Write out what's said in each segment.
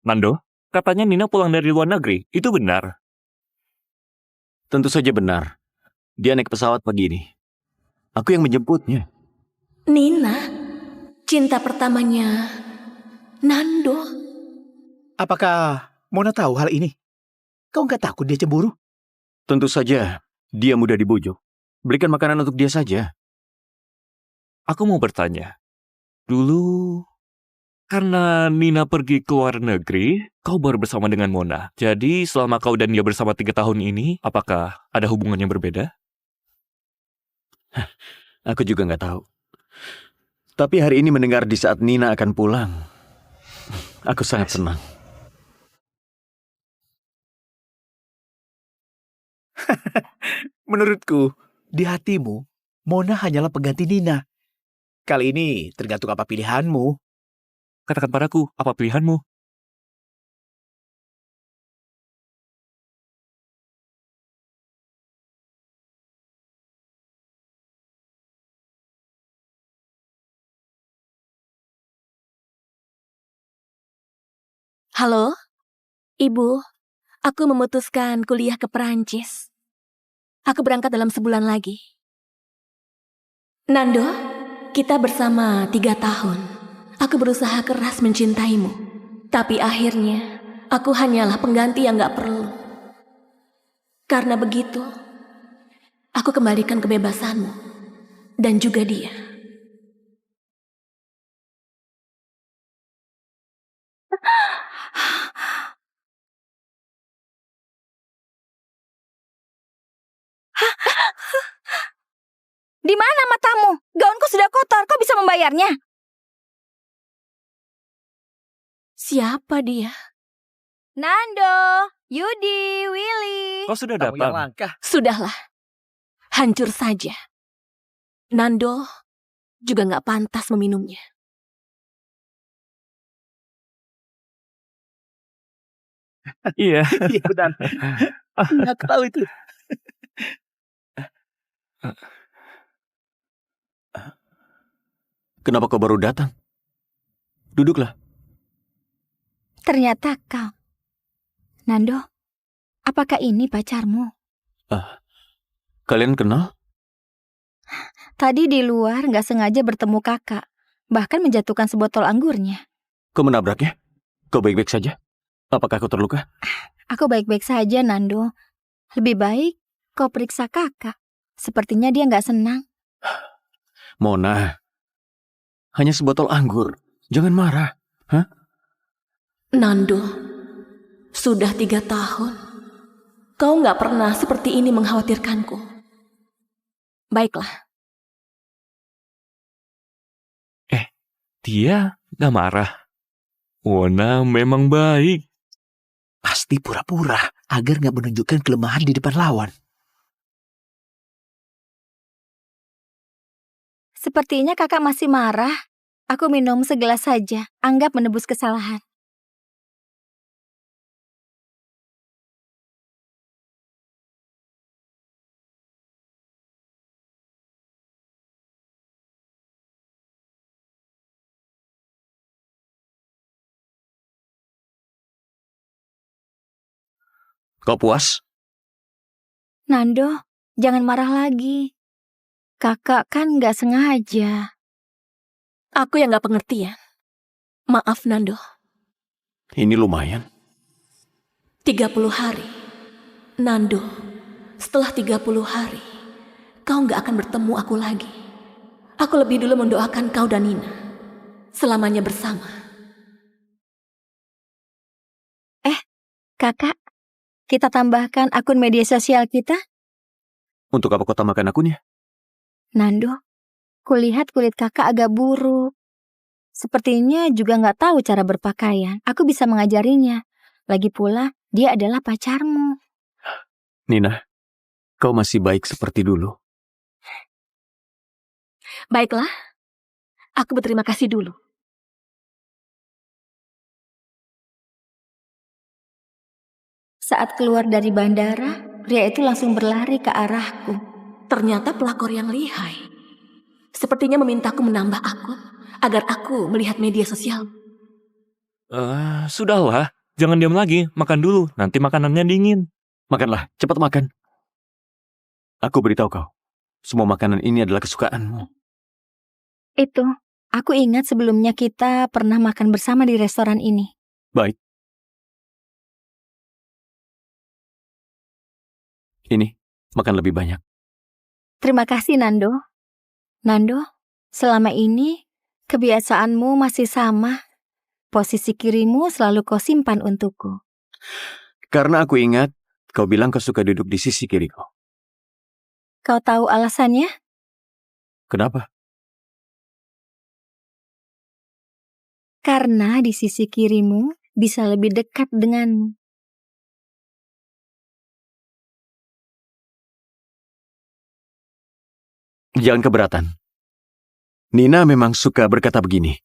Nando, katanya Nina pulang dari luar negeri. Itu benar? Tentu saja benar. Dia naik pesawat pagi ini. Aku yang menjemputnya. Nina, cinta pertamanya Nando. Apakah Mona tahu hal ini? Kau nggak takut dia cemburu? Tentu saja, dia mudah dibujuk. Berikan makanan untuk dia saja. Aku mau bertanya. Dulu, karena Nina pergi ke luar negeri, kau baru bersama dengan Mona. Jadi, selama kau dan dia bersama 3 tahun ini, apakah ada hubungan yang berbeda? Aku juga nggak tahu. Tapi hari ini mendengar di saat Nina akan pulang, aku sangat senang. Menurutku, di hatimu, Mona hanyalah pengganti Nina. Kali ini tergantung apa pilihanmu. Katakan padaku, apa pilihanmu? Halo, Ibu. Aku memutuskan kuliah ke Perancis. Aku berangkat dalam sebulan lagi. Nando, kita bersama 3 tahun. Aku berusaha keras mencintaimu. Tapi akhirnya, aku hanyalah pengganti yang gak perlu. Karena begitu, aku kembalikan kebebasanmu. Dan juga dia. Di mana matamu? Gaunku sudah kotor, kau bisa membayarnya? Siapa dia? Nando, Yudi, Willy. Kau sudah Tamu yang datang. langka. Sudahlah. Hancur saja. Nando juga gak pantas meminumnya. Iya. Iya benar. Nggak tahu itu. Kenapa kau baru datang? Duduklah. Ternyata kau. Nando, apakah ini pacarmu? Kalian kenal? Tadi di luar nggak sengaja bertemu kakak. Bahkan menjatuhkan sebotol anggurnya. Kau menabraknya? Kau baik-baik saja? Apakah kau terluka? Aku baik-baik saja, Nando. Lebih baik kau periksa kakak. Sepertinya dia nggak senang. Mona, hanya sebotol anggur. Jangan marah. Nando, sudah 3 tahun. Kau gak pernah seperti ini mengkhawatirkanku. Baiklah. Dia gak marah. Mona memang baik. Pasti pura-pura agar nggak menunjukkan kelemahan di depan lawan. Sepertinya kakak masih marah. Aku minum segelas saja, anggap menebus kesalahan. Kau puas? Nando, jangan marah lagi. Kakak kan nggak sengaja. Aku yang gak pengertian. Maaf, Nando. Ini lumayan. 30 hari. Nando, setelah 30 hari, kau gak akan bertemu aku lagi. Aku lebih dulu mendoakan kau dan Nina selamanya bersama. Kakak, kita tambahkan akun media sosial kita? Untuk apa kau tambahkan akunnya? Nando, kulihat kulit kakak agak buruk. Sepertinya juga nggak tahu cara berpakaian. Aku bisa mengajarinya. Lagi pula, dia adalah pacarmu. Nina, kau masih baik seperti dulu. Baiklah, aku berterima kasih dulu. Saat keluar dari bandara, pria itu langsung berlari ke arahku. Ternyata pelakor yang lihai. Sepertinya memintaku menambah akun agar aku melihat media sosial. Sudahlah, jangan diam lagi. Makan dulu, nanti makanannya dingin. Makanlah, cepat makan. Aku beritahu kau, semua makanan ini adalah kesukaanmu. Itu, aku ingat sebelumnya kita pernah makan bersama di restoran ini. Baik. Ini, makan lebih banyak. Terima kasih, Nando. Nando, selama ini kebiasaanmu masih sama. Posisi kirimu selalu kau simpan untukku. Karena aku ingat, kau bilang kau suka duduk di sisi kiriku. Kau tahu alasannya? Kenapa? Karena di sisi kirimu bisa lebih dekat denganmu. Jangan keberatan. Nina memang suka berkata begini.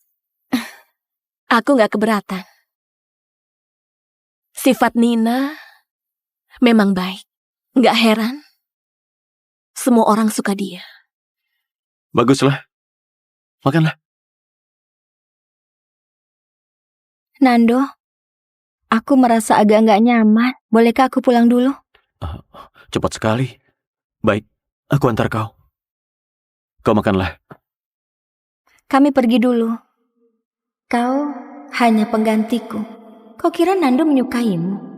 Aku nggak keberatan. Sifat Nina memang baik. Nggak heran. Semua orang suka dia. Baguslah. Makanlah. Nando, aku merasa agak nggak nyaman. Bolehkah aku pulang dulu? Cepat sekali. Baik, aku antar kau. Kau makanlah. Kami pergi dulu. Kau hanya penggantiku. Kau kira Nando menyukaimu?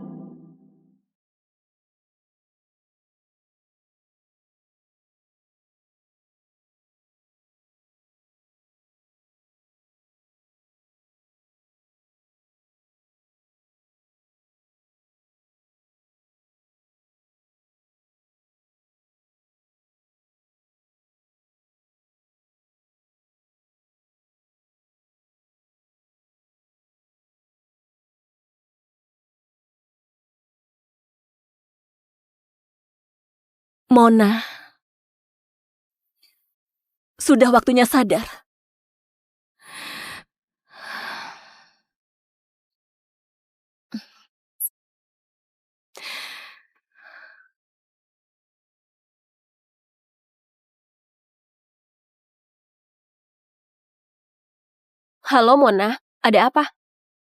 Mona, sudah waktunya sadar. Halo Mona, ada apa?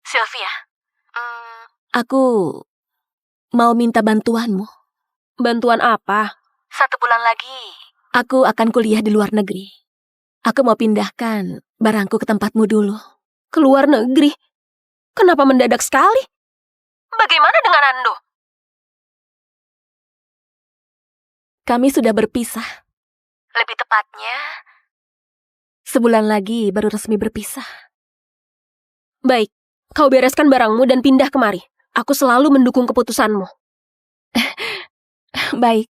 Sylvia, aku mau minta bantuanmu. Bantuan apa? 1 bulan lagi, aku akan kuliah di luar negeri. Aku mau pindahkan barangku ke tempatmu dulu. Ke luar negeri? Kenapa mendadak sekali? Bagaimana dengan Ando? Kami sudah berpisah. Lebih tepatnya, sebulan lagi baru resmi berpisah. Baik, kau bereskan barangmu dan pindah kemari. Aku selalu mendukung keputusanmu. Baik.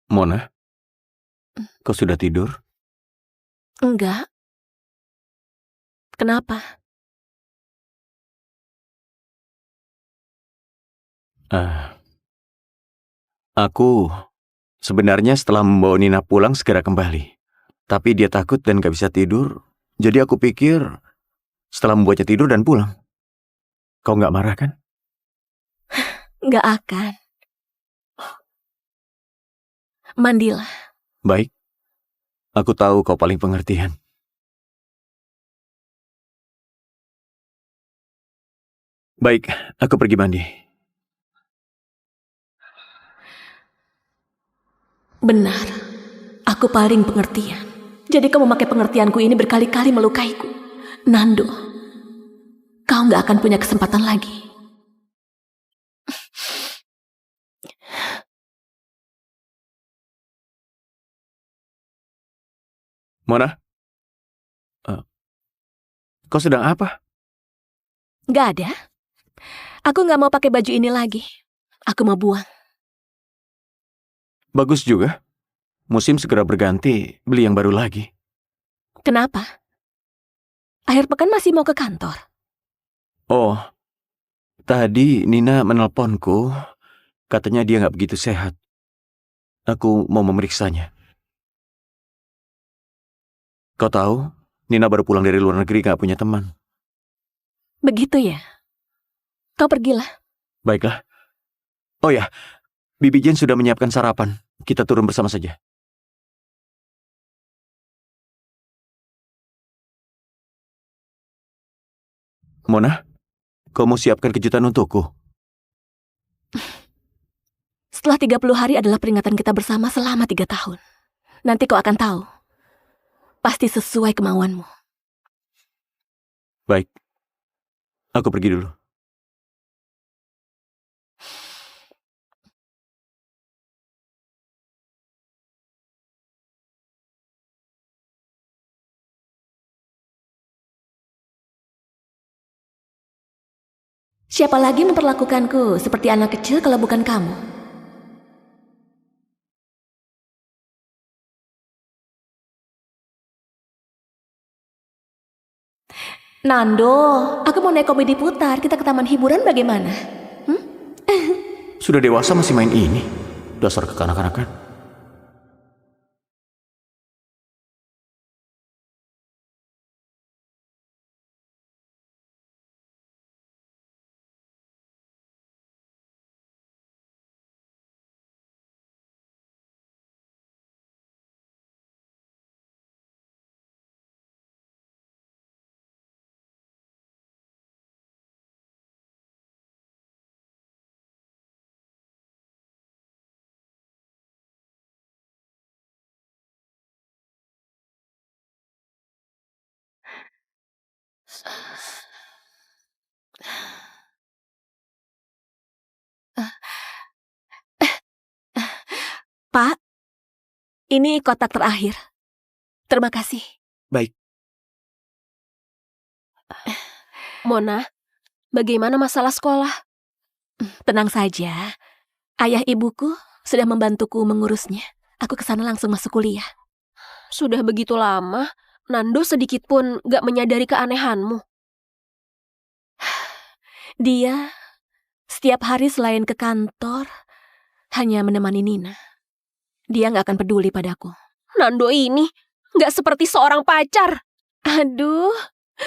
Mona, kau sudah tidur? Enggak. Kenapa? Aku sebenarnya setelah membawa Nina pulang segera kembali. Tapi dia takut dan gak bisa tidur. Jadi aku pikir setelah membuatnya tidur dan pulang. Kau gak marah kan? Enggak akan. Mandilah. Baik. Aku tahu kau paling pengertian. Baik, aku pergi mandi. Benar. Aku paling pengertian. Jadi kau memakai pengertianku ini berkali-kali melukaiku. Nando, kau nggak akan punya kesempatan lagi. Mona? Kau sedang apa? Nggak ada. Aku nggak mau pakai baju ini lagi. Aku mau buang. Bagus juga. Musim segera berganti, beli yang baru lagi. Kenapa? Akhir pekan masih mau ke kantor. Oh, tadi Nina menelponku. Katanya dia nggak begitu sehat. Aku mau memeriksanya. Kau tahu, Nina baru pulang dari luar negeri gak punya teman. Begitu ya? Kau pergilah. Baiklah. Oh ya, Bibi Jane sudah menyiapkan sarapan. Kita turun bersama saja. Mona, kau mau siapkan kejutan untukku? Setelah 30 hari adalah peringatan kita bersama selama 3 tahun. Nanti kau akan tahu. Pasti sesuai kemauanmu. Baik. Aku pergi dulu. Siapa lagi memperlakukanku seperti anak kecil kalau bukan kamu? Nando, aku mau naik komedi putar. Kita ke taman hiburan bagaimana? Sudah dewasa masih main ini. Dasar kekanak-kanakan. Pak, ini kotak terakhir. Terima kasih. Baik. Mona, bagaimana masalah sekolah? Tenang saja. Ayah ibuku sudah membantuku mengurusnya. Aku kesana langsung masuk kuliah. Sudah begitu lama, Nando sedikit pun gak menyadari keanehanmu. Dia setiap hari selain ke kantor, hanya menemani Nina. Dia gak akan peduli padaku. Nando ini gak seperti seorang pacar. Aduh,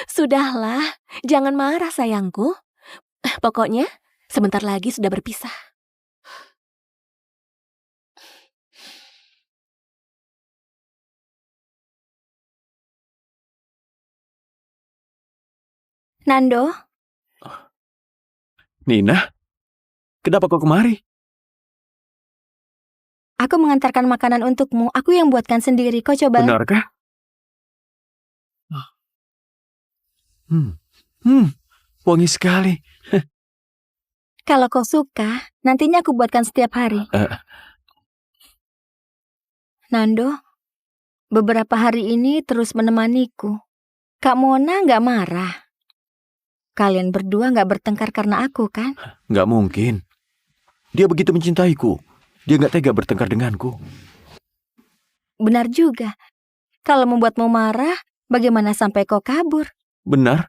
sudahlah. Jangan marah sayangku. Pokoknya, sebentar lagi sudah berpisah. Nando, Nina, kenapa kau kemari? aku mengantarkan makanan untukmu. Aku yang buatkan sendiri. Kau coba. Benarkah? Wangi sekali. Kalau kau suka, nantinya aku buatkan setiap hari. Nando, beberapa hari ini terus menemaniku. Kak Mona nggak marah. Kalian berdua nggak bertengkar karena aku, kan? Nggak mungkin. Dia begitu mencintaiku. Dia nggak tega bertengkar denganku. Benar juga. Kalau membuatmu marah, bagaimana sampai kau kabur? Benar.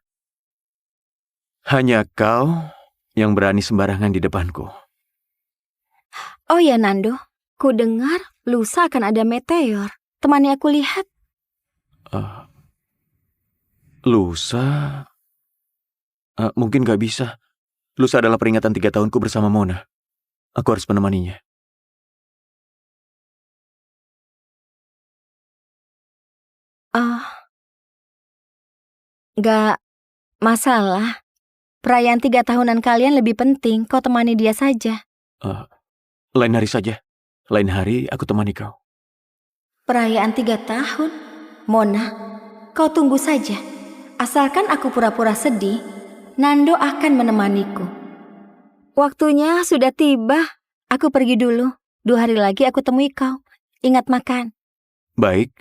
Hanya kau yang berani sembarangan di depanku. Oh ya, Nando. Ku dengar lusa akan ada meteor. Temani aku lihat. Lusa? Mungkin gak bisa. Lusa adalah peringatan 3 tahunku bersama Mona. Aku harus menemaninya. Gak masalah. Perayaan 3 tahunan kalian lebih penting. Kau temani dia saja. Lain hari saja. Lain hari aku temani kau. Perayaan 3 tahun? Mona, kau tunggu saja. Asalkan aku pura-pura sedih, Nando akan menemaniku. Waktunya sudah tiba. Aku pergi dulu. 2 hari lagi aku temui kau. Ingat makan. Baik,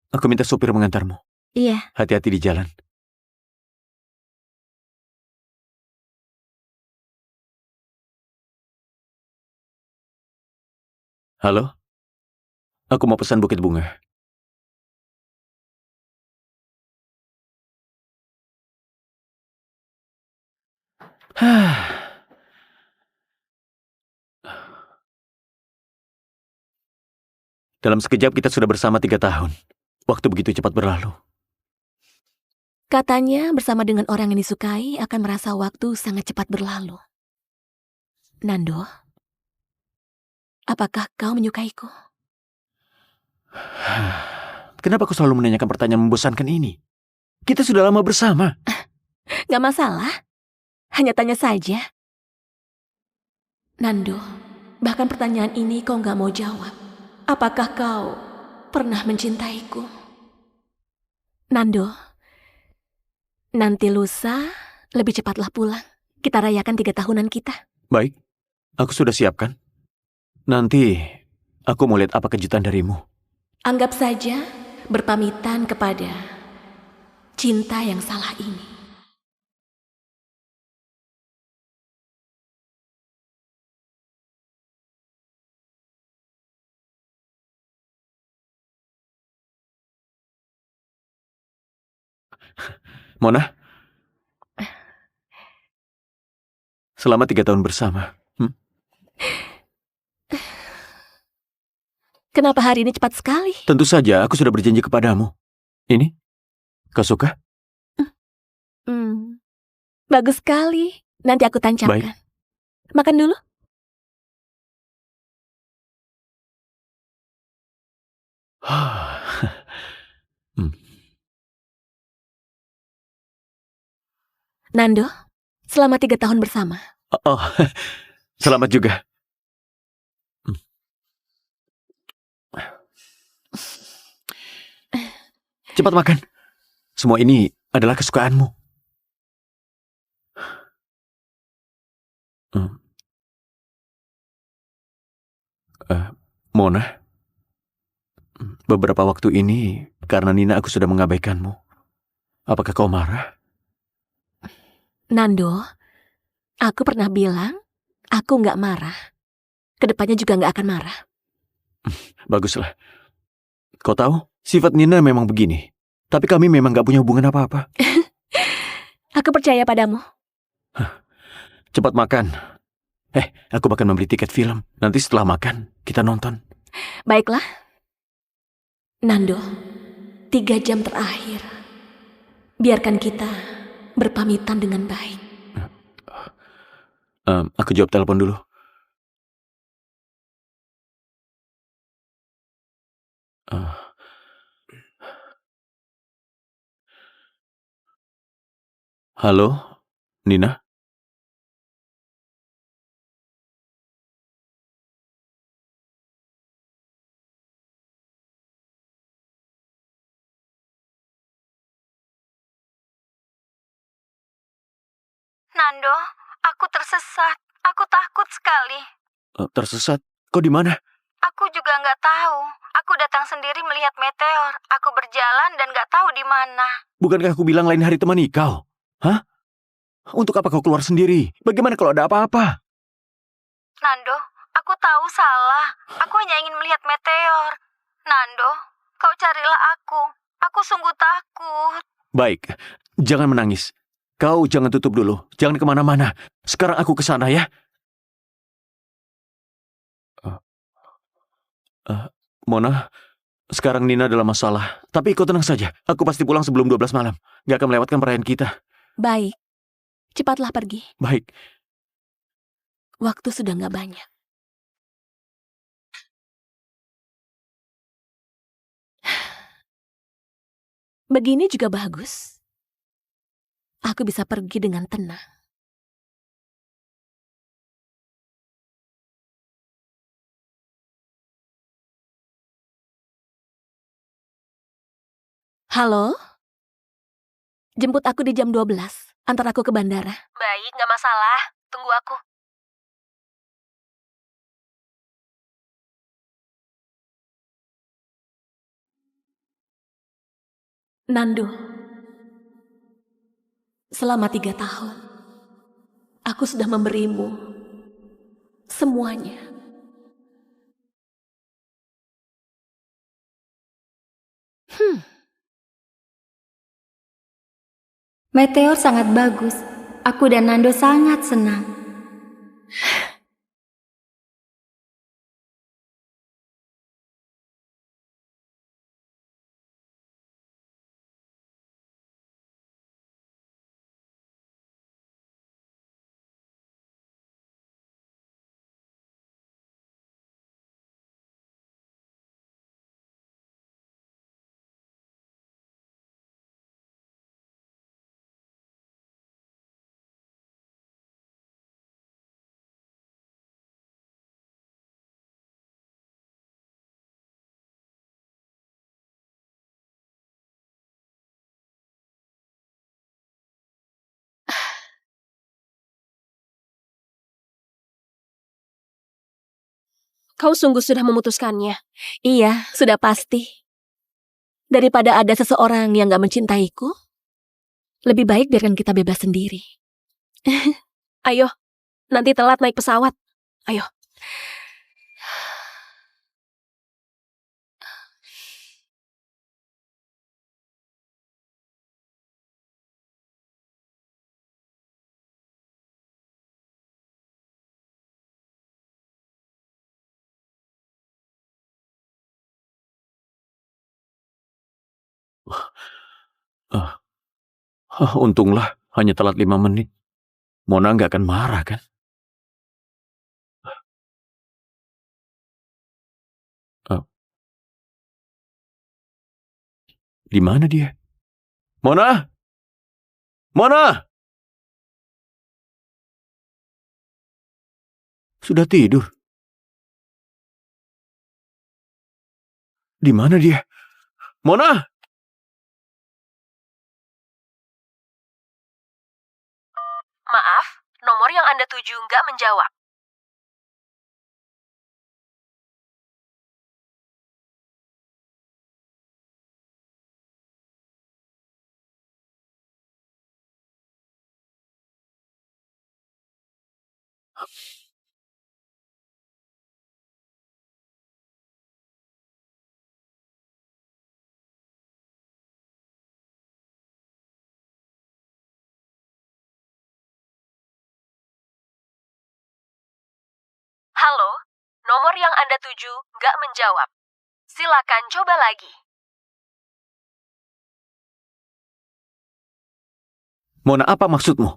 aku minta sopir mengantarmu. Iya. Hati-hati di jalan. Halo? Aku mau pesan bukit bunga. Dalam sekejap kita sudah bersama 3 tahun. Waktu begitu cepat berlalu. Katanya bersama dengan orang yang disukai akan merasa waktu sangat cepat berlalu. Nando, apakah kau menyukaiku? Kenapa kau selalu menanyakan pertanyaan membosankan ini? Kita sudah lama bersama. Gak masalah, hanya tanya saja. Nando, bahkan pertanyaan ini kau gak mau jawab. Apakah kau pernah mencintaiku? Nando, nanti lusa lebih cepatlah pulang. Kita rayakan 3 tahunan kita. Baik, aku sudah siapkan. Nanti aku mau lihat apa kejutan darimu. Anggap saja berpamitan kepada cinta yang salah ini. Mona, selama 3 tahun bersama. Kenapa hari ini cepat sekali? Tentu saja aku sudah berjanji kepadamu. Ini, kau suka? Bagus sekali. Nanti aku tancapkan. Baik. Makan dulu. Nando, selama 3 tahun bersama. Oh, selamat juga. Cepat makan. Semua ini adalah kesukaanmu. Mona, beberapa waktu ini karena Nina aku sudah mengabaikanmu. Apakah kau marah? Nando, aku pernah bilang aku nggak marah. Kedepannya juga nggak akan marah. Baguslah. Kau tahu, sifat Nina memang begini. Tapi kami memang gak punya hubungan apa-apa. Aku percaya padamu. Cepat makan. Aku bahkan membeli tiket film. Nanti setelah makan, kita nonton. Baiklah. Nando, 3 jam terakhir. Biarkan kita berpamitan dengan baik. Aku jawab telepon dulu. Halo, Nina? Nando, aku tersesat. Aku takut sekali. Tersesat? Kau di mana? Aku juga nggak tahu. Aku datang sendiri melihat meteor. Aku berjalan dan nggak tahu di mana. Bukankah aku bilang lain hari temani kau? Hah? Untuk apa kau keluar sendiri? Bagaimana kalau ada apa-apa? Nando, aku tahu salah. Aku hanya ingin melihat meteor. Nando, kau carilah aku. Aku sungguh takut. Baik, jangan menangis. Kau jangan tutup dulu. Jangan kemana-mana. Sekarang aku ke sana ya. Mona, sekarang Nina dalam masalah. Tapi kau tenang saja. Aku pasti pulang sebelum 12 malam. Gak akan melewatkan perayaan kita. Baik. Cepatlah pergi. Baik. Waktu sudah nggak banyak. Begini juga bagus. Aku bisa pergi dengan tenang. Halo? Jemput aku di jam 12. Antar aku ke bandara. Baik, nggak masalah. Tunggu aku. Nando, selama 3 tahun, aku sudah memberimu semuanya. Meteor sangat bagus. Aku dan Nando sangat senang. Kau sungguh sudah memutuskannya. Iya, sudah pasti. Daripada ada seseorang yang gak mencintaiku, lebih baik biarkan kita bebas sendiri. Ayo, nanti telat naik pesawat. Ayo. Untunglah hanya telat 5 menit. Mona nggak akan marah kan? Di mana dia? Mona! Mona! Sudah tidur. Di mana dia? Mona! Maaf, nomor yang Anda tuju nggak menjawab. Halo, nomor yang Anda tuju nggak menjawab. Silakan coba lagi. Mona, apa maksudmu?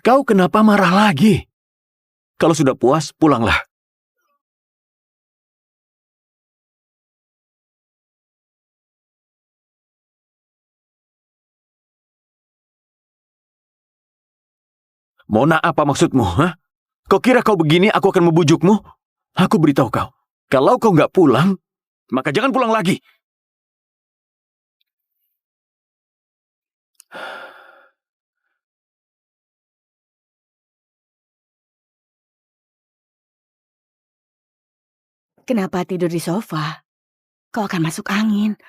Kau kenapa marah lagi? Kalau sudah puas, pulanglah. Mona, apa maksudmu? Hah? Kau kira kau begini aku akan membujukmu? Aku beritahu kau. Kalau kau nggak pulang, maka jangan pulang lagi. Kenapa tidur di sofa? Kau akan masuk angin.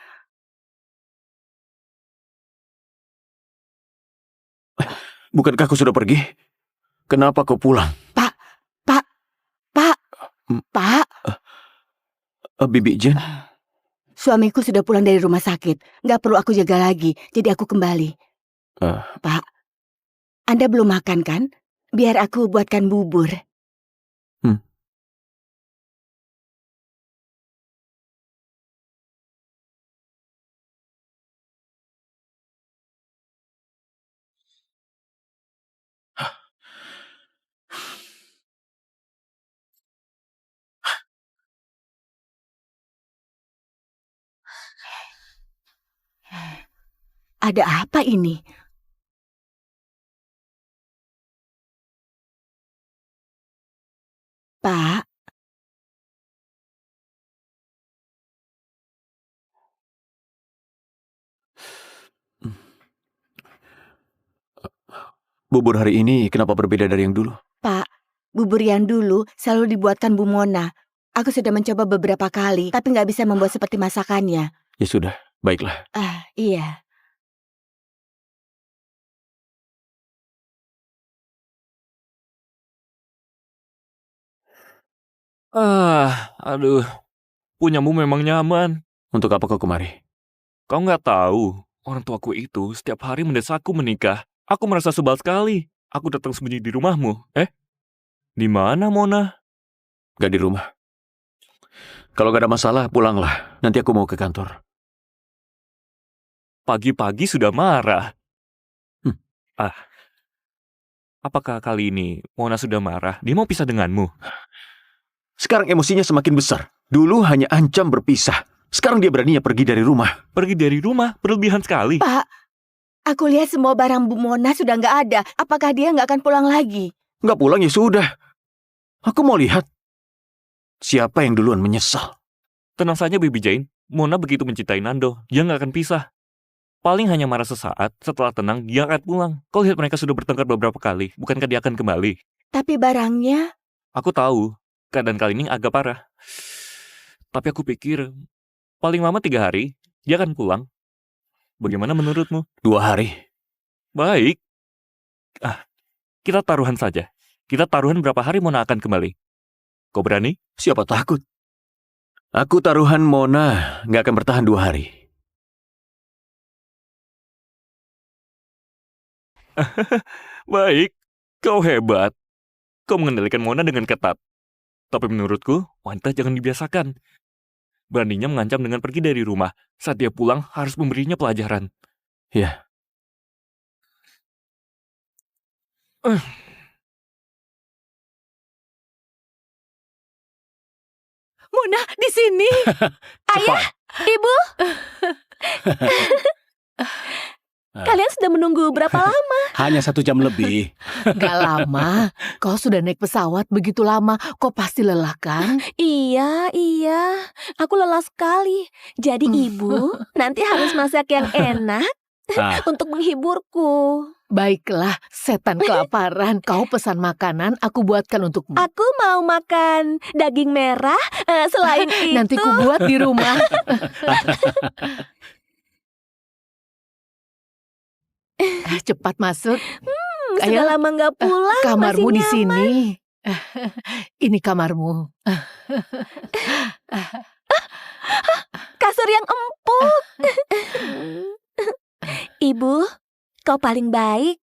Bukankah kau sudah pergi? Kenapa kau pulang? Pak, Bibi Jen? suamiku sudah pulang dari rumah sakit. Nggak perlu aku jaga lagi, jadi aku kembali. Pak, Anda belum makan kan? Biar aku buatkan bubur. Ada apa ini? Pak, Bubur hari ini kenapa berbeda dari yang dulu? Pak, bubur yang dulu selalu dibuatkan Bu Mona. Aku sudah mencoba beberapa kali, tapi nggak bisa membuat seperti masakannya. Ya sudah, baiklah. Iya. Aduh. Punyamu memang nyaman. Untuk apa kau kemari? Kau nggak tahu, orang tuaku itu setiap hari mendesakku menikah. Aku merasa sebal sekali. Aku datang sembunyi di rumahmu. Di mana Mona? Gak di rumah. Kalau gak ada masalah, pulanglah. Nanti aku mau ke kantor. Pagi-pagi sudah marah. Apakah kali ini Mona sudah marah? Dia mau pisah denganmu? Sekarang emosinya semakin besar. Dulu hanya ancam berpisah. Sekarang dia beraninya pergi dari rumah. Pergi dari rumah? Berlebihan sekali. Pak, aku lihat semua barang Bu Mona sudah nggak ada. Apakah dia nggak akan pulang lagi? Nggak pulang ya sudah. Aku mau lihat siapa yang duluan menyesal. Tenang saja Baby Jane. Mona begitu mencintai Nando. Dia nggak akan pisah. Paling hanya marah sesaat. Setelah tenang, dia akan pulang. Kau lihat mereka sudah bertengkar beberapa kali. Bukankah dia akan kembali? Tapi barangnya, Aku tahu, keadaan kali ini agak parah. Tapi aku pikir, paling lama 3 hari, dia akan pulang. Bagaimana menurutmu? 2 hari. Baik. Kita taruhan saja. Kita taruhan berapa hari Mona akan kembali. Kau berani? Siapa takut? Aku taruhan Mona nggak akan bertahan 2 hari. Baik, kau hebat. Kau mengendalikan Mona dengan ketat. Tapi menurutku, wanita jangan dibiasakan. Beraninya mengancam dengan pergi dari rumah. Saat dia pulang, harus memberinya pelajaran. Ya. Mona, di sini. Ayah, Ibu. Kalian sudah menunggu berapa lama? Hanya 1 jam lebih. Gak lama. Kau sudah naik pesawat begitu lama. Kau pasti lelah kan? Iya. Aku lelah sekali. Jadi ibu, nanti harus masak yang enak untuk menghiburku. Baiklah, setan kelaparan. Kau pesan makanan, aku buatkan untukmu. Aku mau makan daging merah. Selain itu, Nanti ku buat di rumah. Cepat masuk. sudah lama nggak pulang. Kamarmu masih di nyaman. sini. Ini kamarmu. Kasur yang empuk. Ibu, kau paling baik.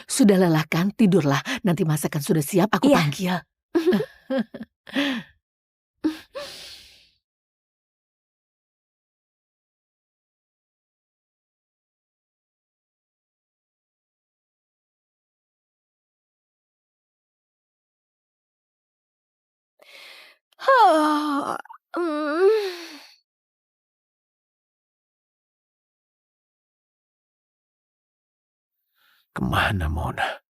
Sudah lelah kan? Tidurlah. Nanti masakan sudah siap, aku Iya. panggil. Kemana Mona?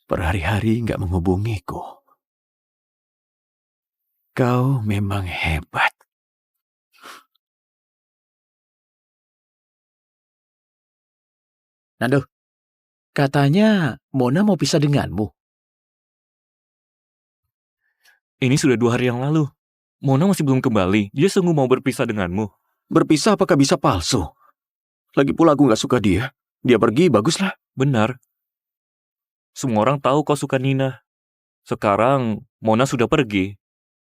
Berhari-hari nggak menghubungiku. Kau memang hebat. Nando, katanya Mona mau pisah denganmu. Ini sudah 2 hari yang lalu. Mona masih belum kembali. Dia sungguh mau berpisah denganmu. Berpisah apakah bisa palsu? Lagi pula aku nggak suka dia. Dia pergi, baguslah. Benar. Semua orang tahu kau suka Nina. Sekarang, Mona sudah pergi.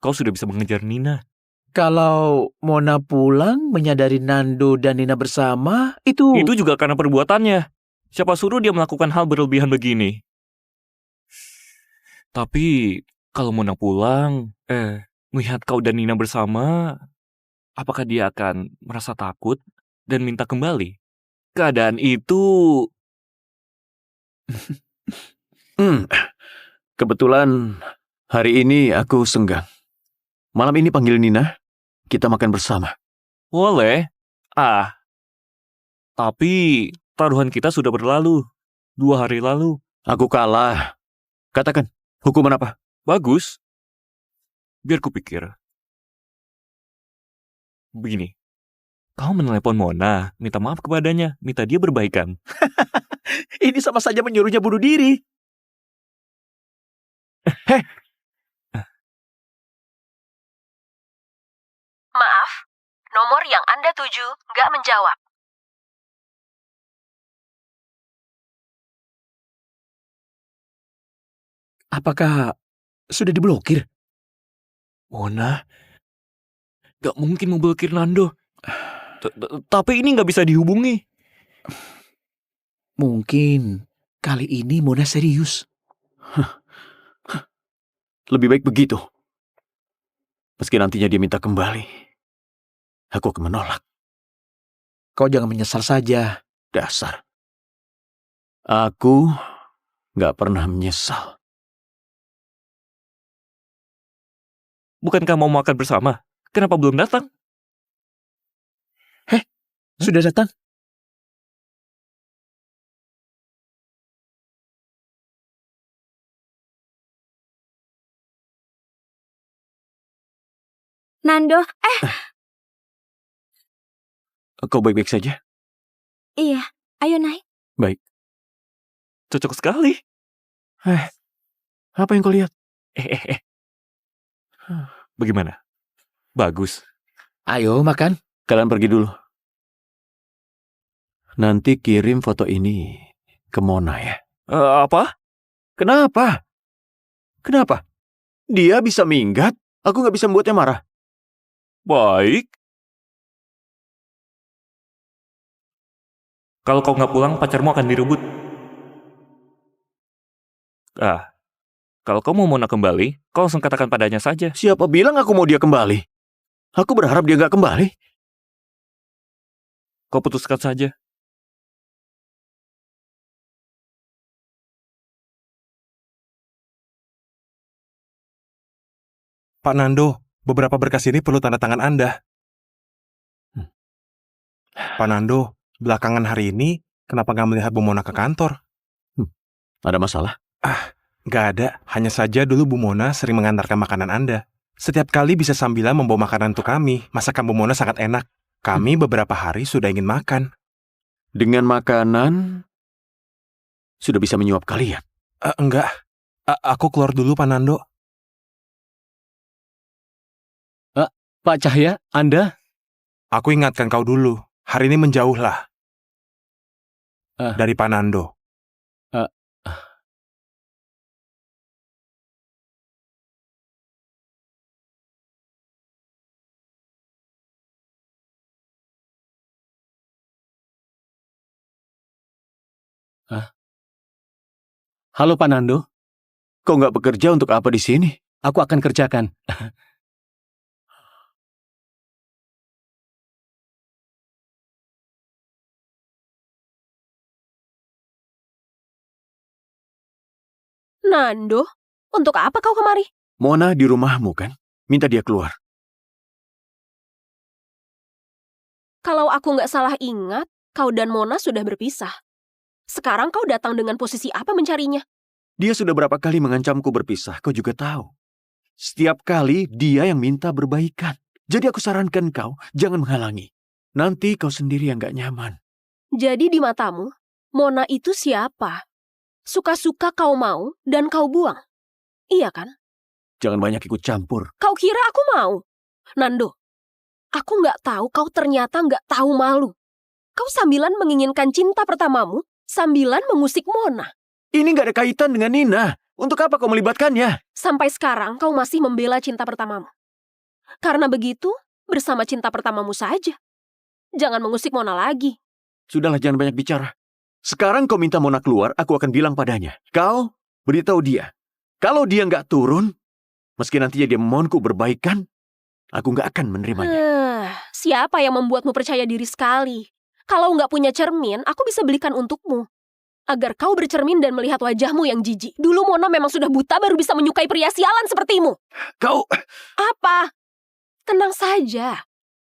Kau sudah bisa mengejar Nina. Kalau Mona pulang menyadari Nando dan Nina bersama, itu... Itu juga karena perbuatannya. Siapa suruh dia melakukan hal berlebihan begini? Tapi, kalau Mona pulang, melihat kau dan Nina bersama, apakah dia akan merasa takut dan minta kembali? Keadaan itu... Kebetulan hari ini aku senggang. Malam ini panggil Nina, kita makan bersama. Boleh. Tapi taruhan kita sudah berlalu. 2 hari lalu. Aku kalah. Katakan, hukuman apa? Bagus. Biar kupikir. Begini. Kau menelepon Mona, minta maaf kepadanya, minta dia berbaikan. Ini sama saja menyuruhnya bunuh diri. Maaf, nomor yang Anda tuju nggak menjawab. Apakah sudah diblokir? Mona, gak mungkin memblokir Nando. Tapi ini gak bisa dihubungi. Mungkin kali ini Mona serius. Lebih baik begitu. Meski nantinya dia minta kembali, aku akan menolak. Kau jangan menyesal saja. Dasar. Aku nggak pernah menyesal. Bukankah mau makan bersama? Kenapa belum datang? Sudah datang? Nando, Kau baik-baik saja? iya, ayo naik. Cocok sekali. Apa yang kau lihat? Bagaimana? Bagus. Ayo makan. Kalian pergi dulu. Nanti kirim foto ini ke Mona ya. Apa? Kenapa? Kenapa? Dia bisa minggat, aku nggak bisa membuatnya marah. Baik. Kalau kau nggak pulang, pacarmu akan direbut. Kalau kau mau Mona kembali, kau langsung katakan padanya saja. Siapa bilang aku mau dia kembali? Aku berharap dia nggak kembali. Kau putuskan saja. Pak Nando, beberapa berkas ini perlu tanda tangan Anda. Pak Nando, belakangan hari ini, kenapa nggak melihat Bu Mona ke kantor? Ada masalah? Nggak ada, hanya saja dulu Bu Mona sering mengantarkan makanan Anda. Setiap kali bisa sambilan membawa makanan untuk kami. Masakan Bu Mona sangat enak. Kami beberapa hari sudah ingin makan. Dengan makanan, sudah bisa menyuap kalian? Enggak, aku keluar dulu Pak Nando. Pak Cahya, Anda? Aku ingatkan kau dulu, hari ini menjauhlah dari Pak Nando. Halo Pak Nando, Kau nggak bekerja untuk apa di sini? aku akan kerjakan. Nando, untuk apa kau kemari? Mona di rumahmu kan? Minta dia keluar. Kalau aku nggak salah ingat, kau dan Mona sudah berpisah. Sekarang kau datang dengan posisi apa mencarinya? Dia sudah berapa kali mengancamku berpisah, kau juga tahu. Setiap kali dia yang minta berbaikan. Jadi aku sarankan kau, jangan menghalangi. Nanti kau sendiri yang gak nyaman. Jadi di matamu, Mona itu siapa? Suka-suka kau mau dan kau buang. Iya kan? Jangan banyak ikut campur. Kau kira aku mau? Nando, aku nggak tahu kau ternyata nggak tahu malu. Kau sambilan menginginkan cinta pertamamu, sambilan mengusik Mona. Ini gak ada kaitan dengan Nina. Untuk apa kau melibatkannya? Sampai sekarang kau masih membela cinta pertamamu. Karena begitu, bersama cinta pertamamu saja. Jangan mengusik Mona lagi. Sudahlah, jangan banyak bicara. Sekarang kau minta Mona keluar, aku akan bilang padanya. Kau beritahu dia. Kalau dia nggak turun, meski nantinya dia memohonku berbaikan, aku nggak akan menerimanya. Siapa yang membuatmu percaya diri sekali? Kalau nggak punya cermin, aku bisa belikan untukmu. Agar kau bercermin dan melihat wajahmu yang jijik. Dulu Mona memang sudah buta baru bisa menyukai pria sialan sepertimu. Kau... Apa? Tenang saja.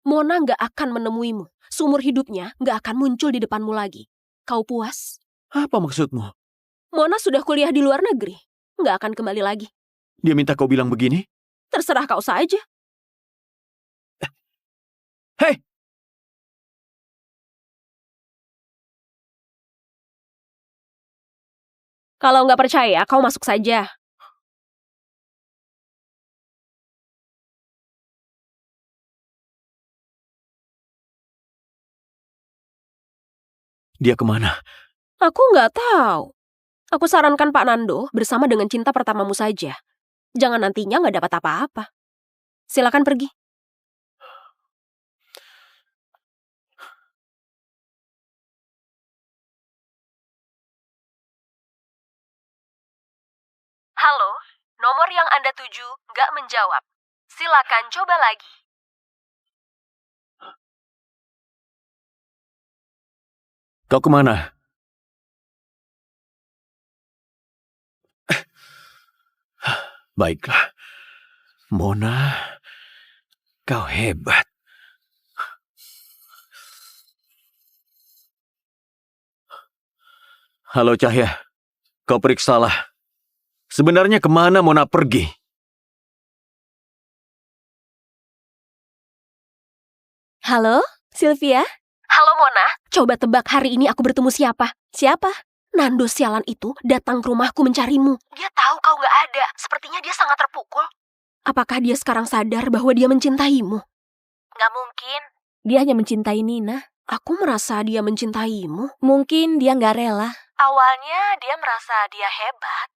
Mona nggak akan menemuimu. Seumur hidupnya nggak akan muncul di depanmu lagi. Kau puas? Apa maksudmu? Mona sudah kuliah di luar negeri. Nggak akan kembali lagi. Dia minta kau bilang begini? Terserah kau saja. Hei! Kalau nggak percaya, kau masuk saja. Dia kemana? Aku nggak tahu. Aku sarankan Pak Nando bersama dengan cinta pertamamu saja. Jangan nantinya nggak dapat apa-apa. Silakan pergi. Halo, nomor yang Anda tuju nggak menjawab. Silakan coba lagi. Kau kemana? Baiklah. Mona, kau hebat. Halo Cahya, kau periksalah. Sebenarnya kemana Mona pergi? Halo, Sylvia? Halo Mona, Coba tebak hari ini aku bertemu siapa? Siapa? Nando sialan itu datang ke rumahku mencarimu. Dia tahu kau nggak ada. Sepertinya dia sangat terpukul. Apakah dia sekarang sadar bahwa dia mencintaimu? Nggak mungkin. Dia hanya mencintai Nina. Aku merasa dia mencintaimu. Mungkin dia nggak rela. Awalnya dia merasa dia hebat.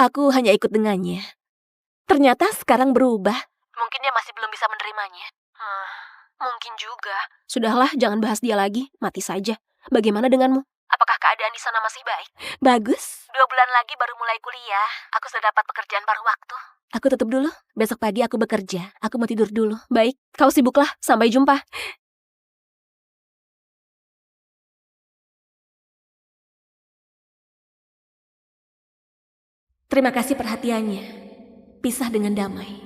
Aku hanya ikut dengannya. Ternyata sekarang berubah. Mungkin dia masih belum bisa menerimanya. Mungkin juga. Sudahlah, jangan bahas dia lagi. Mati saja. Bagaimana denganmu? Apakah keadaan di sana masih baik? Bagus. 2 bulan lagi baru mulai kuliah. Aku sudah dapat pekerjaan paruh waktu. Aku tutup dulu. Besok pagi aku bekerja. Aku mau tidur dulu. Baik, kau sibuklah. Sampai jumpa. Terima kasih perhatiannya. Pisah dengan damai.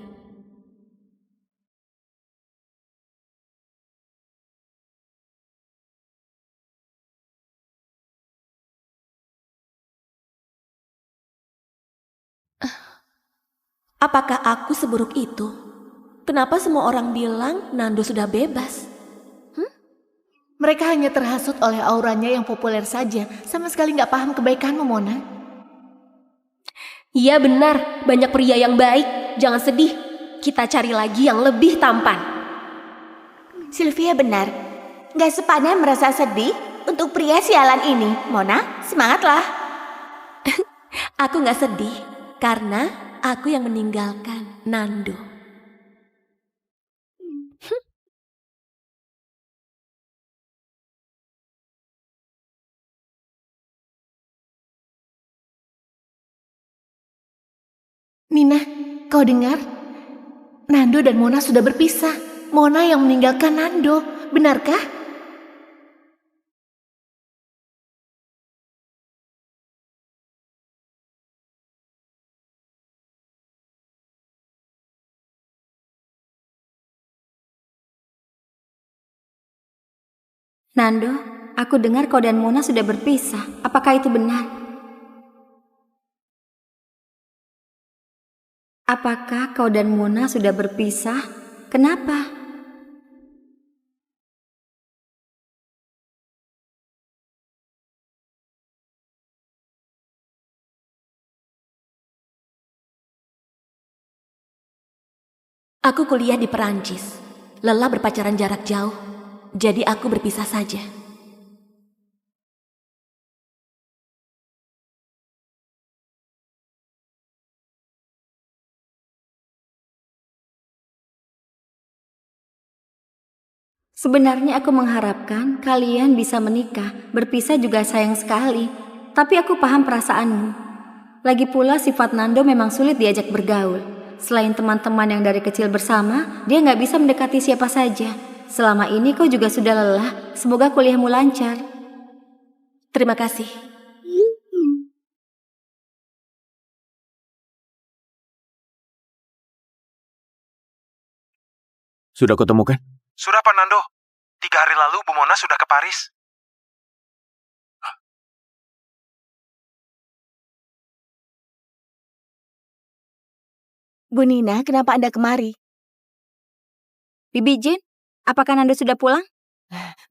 Apakah aku seburuk itu? Kenapa semua orang bilang Nando sudah bebas? Mereka hanya terhasut oleh auranya yang populer saja. Sama sekali nggak paham kebaikanmu, Mona. Iya benar, banyak pria yang baik. Jangan sedih. Kita cari lagi yang lebih tampan. Sylvia benar. Gak sepadan merasa sedih untuk pria sialan ini. Mona, semangatlah. Aku gak sedih karena aku yang meninggalkan Nando. Nina, kau dengar? Nando dan Mona sudah berpisah. Mona yang meninggalkan Nando. Benarkah? Nando, aku dengar kau dan Mona sudah berpisah. Apakah itu benar? Apakah kau dan Mona sudah berpisah? Kenapa? Aku kuliah di Perancis. Lelah berpacaran jarak jauh. Jadi aku berpisah saja. Sebenarnya aku mengharapkan kalian bisa menikah. Berpisah juga sayang sekali. Tapi aku paham perasaanmu. Lagi pula sifat Nando memang sulit diajak bergaul. Selain teman-teman yang dari kecil bersama, dia nggak bisa mendekati siapa saja. Selama ini kau juga sudah lelah. Semoga kuliahmu lancar. Terima kasih. Sudah kutemukan? Sudah Pak Nando. 3 hari lalu Bu Mona sudah ke Paris. Bu Nina, kenapa Anda kemari? Bibi Jin, apakah Nando sudah pulang?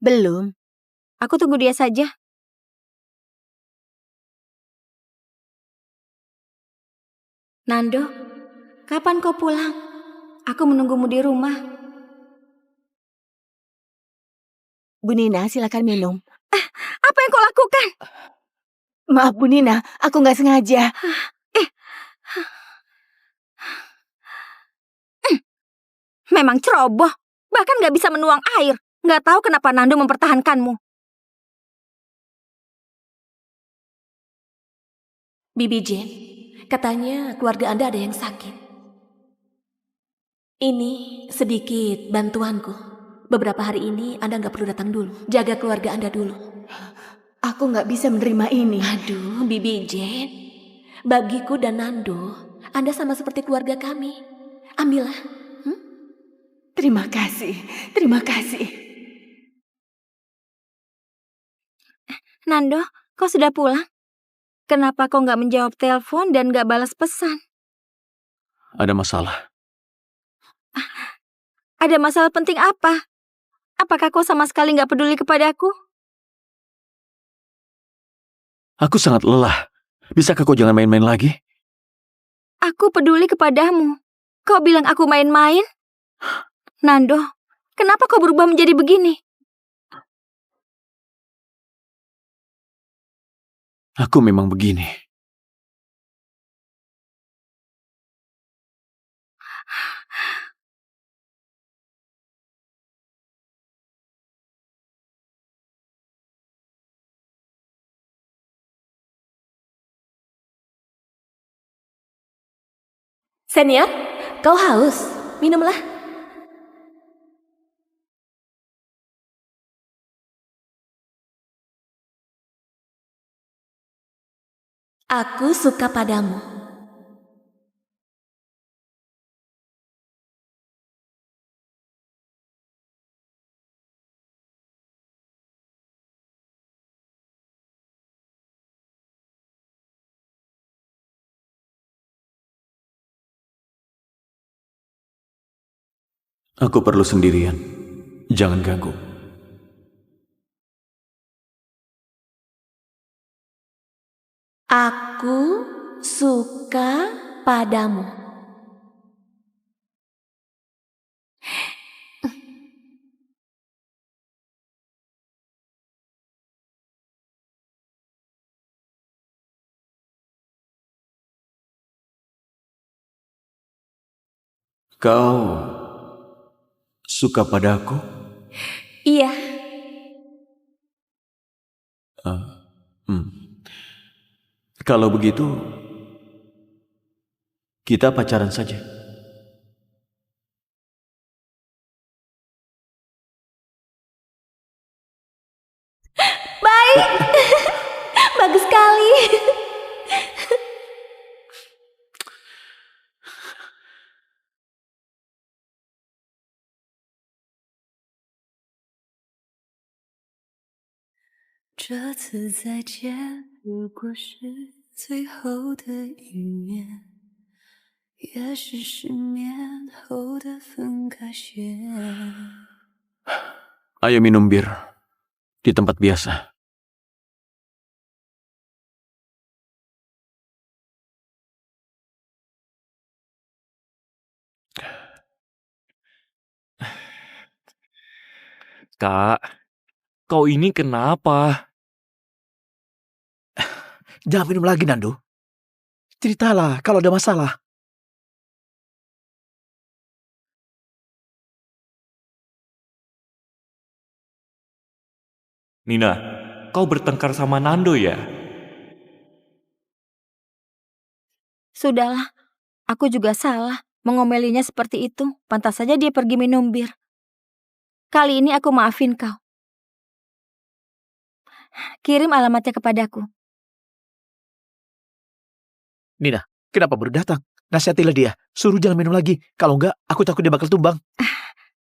Belum. Aku tunggu dia saja. Nando, kapan kau pulang? Aku menunggumu di rumah. Bu Nina, silakan minum. Apa yang kau lakukan? Maaf Bu Nina, aku nggak sengaja. Memang ceroboh. Bahkan gak bisa menuang air. Gak tahu kenapa Nando mempertahankanmu. Bibi Jane, katanya keluarga Anda ada yang sakit. Ini sedikit bantuanku. Beberapa hari ini Anda nggak perlu datang dulu. Jaga keluarga Anda dulu. Aku nggak bisa menerima ini. Aduh, Bibi Jane. Bagiku dan Nando, Anda sama seperti keluarga kami. Ambillah. Terima kasih, terima kasih. Nando, kau sudah pulang? Kenapa kau gak menjawab telepon dan gak balas pesan? Ada masalah. Ada masalah penting apa? Apakah kau sama sekali gak peduli kepadaku? Aku sangat lelah. Bisakah kau jangan main-main lagi? Aku peduli kepadamu. Kau bilang aku main-main? Nando, kenapa kau berubah menjadi begini? Aku memang begini. Senior, kau haus? Minumlah. Aku suka padamu. Aku perlu sendirian. Jangan ganggu. Aku suka padamu. Kau suka padaku? Iya, Kalau begitu, kita pacaran saja. baik. Bagus sekali. Ayo minum bir di tempat biasa. Kak, kau ini kenapa? Jangan minum lagi, Nando. Ceritalah kalau ada masalah. Nina, kau bertengkar sama Nando ya? Sudahlah, aku juga salah mengomelinya seperti itu. Pantas saja dia pergi minum bir. Kali ini aku maafin kau. Kirim alamatnya kepadaku. Nina, kenapa baru datang? Nasihatilah dia. Suruh jangan minum lagi. Kalau enggak, aku takut dia bakal tumbang.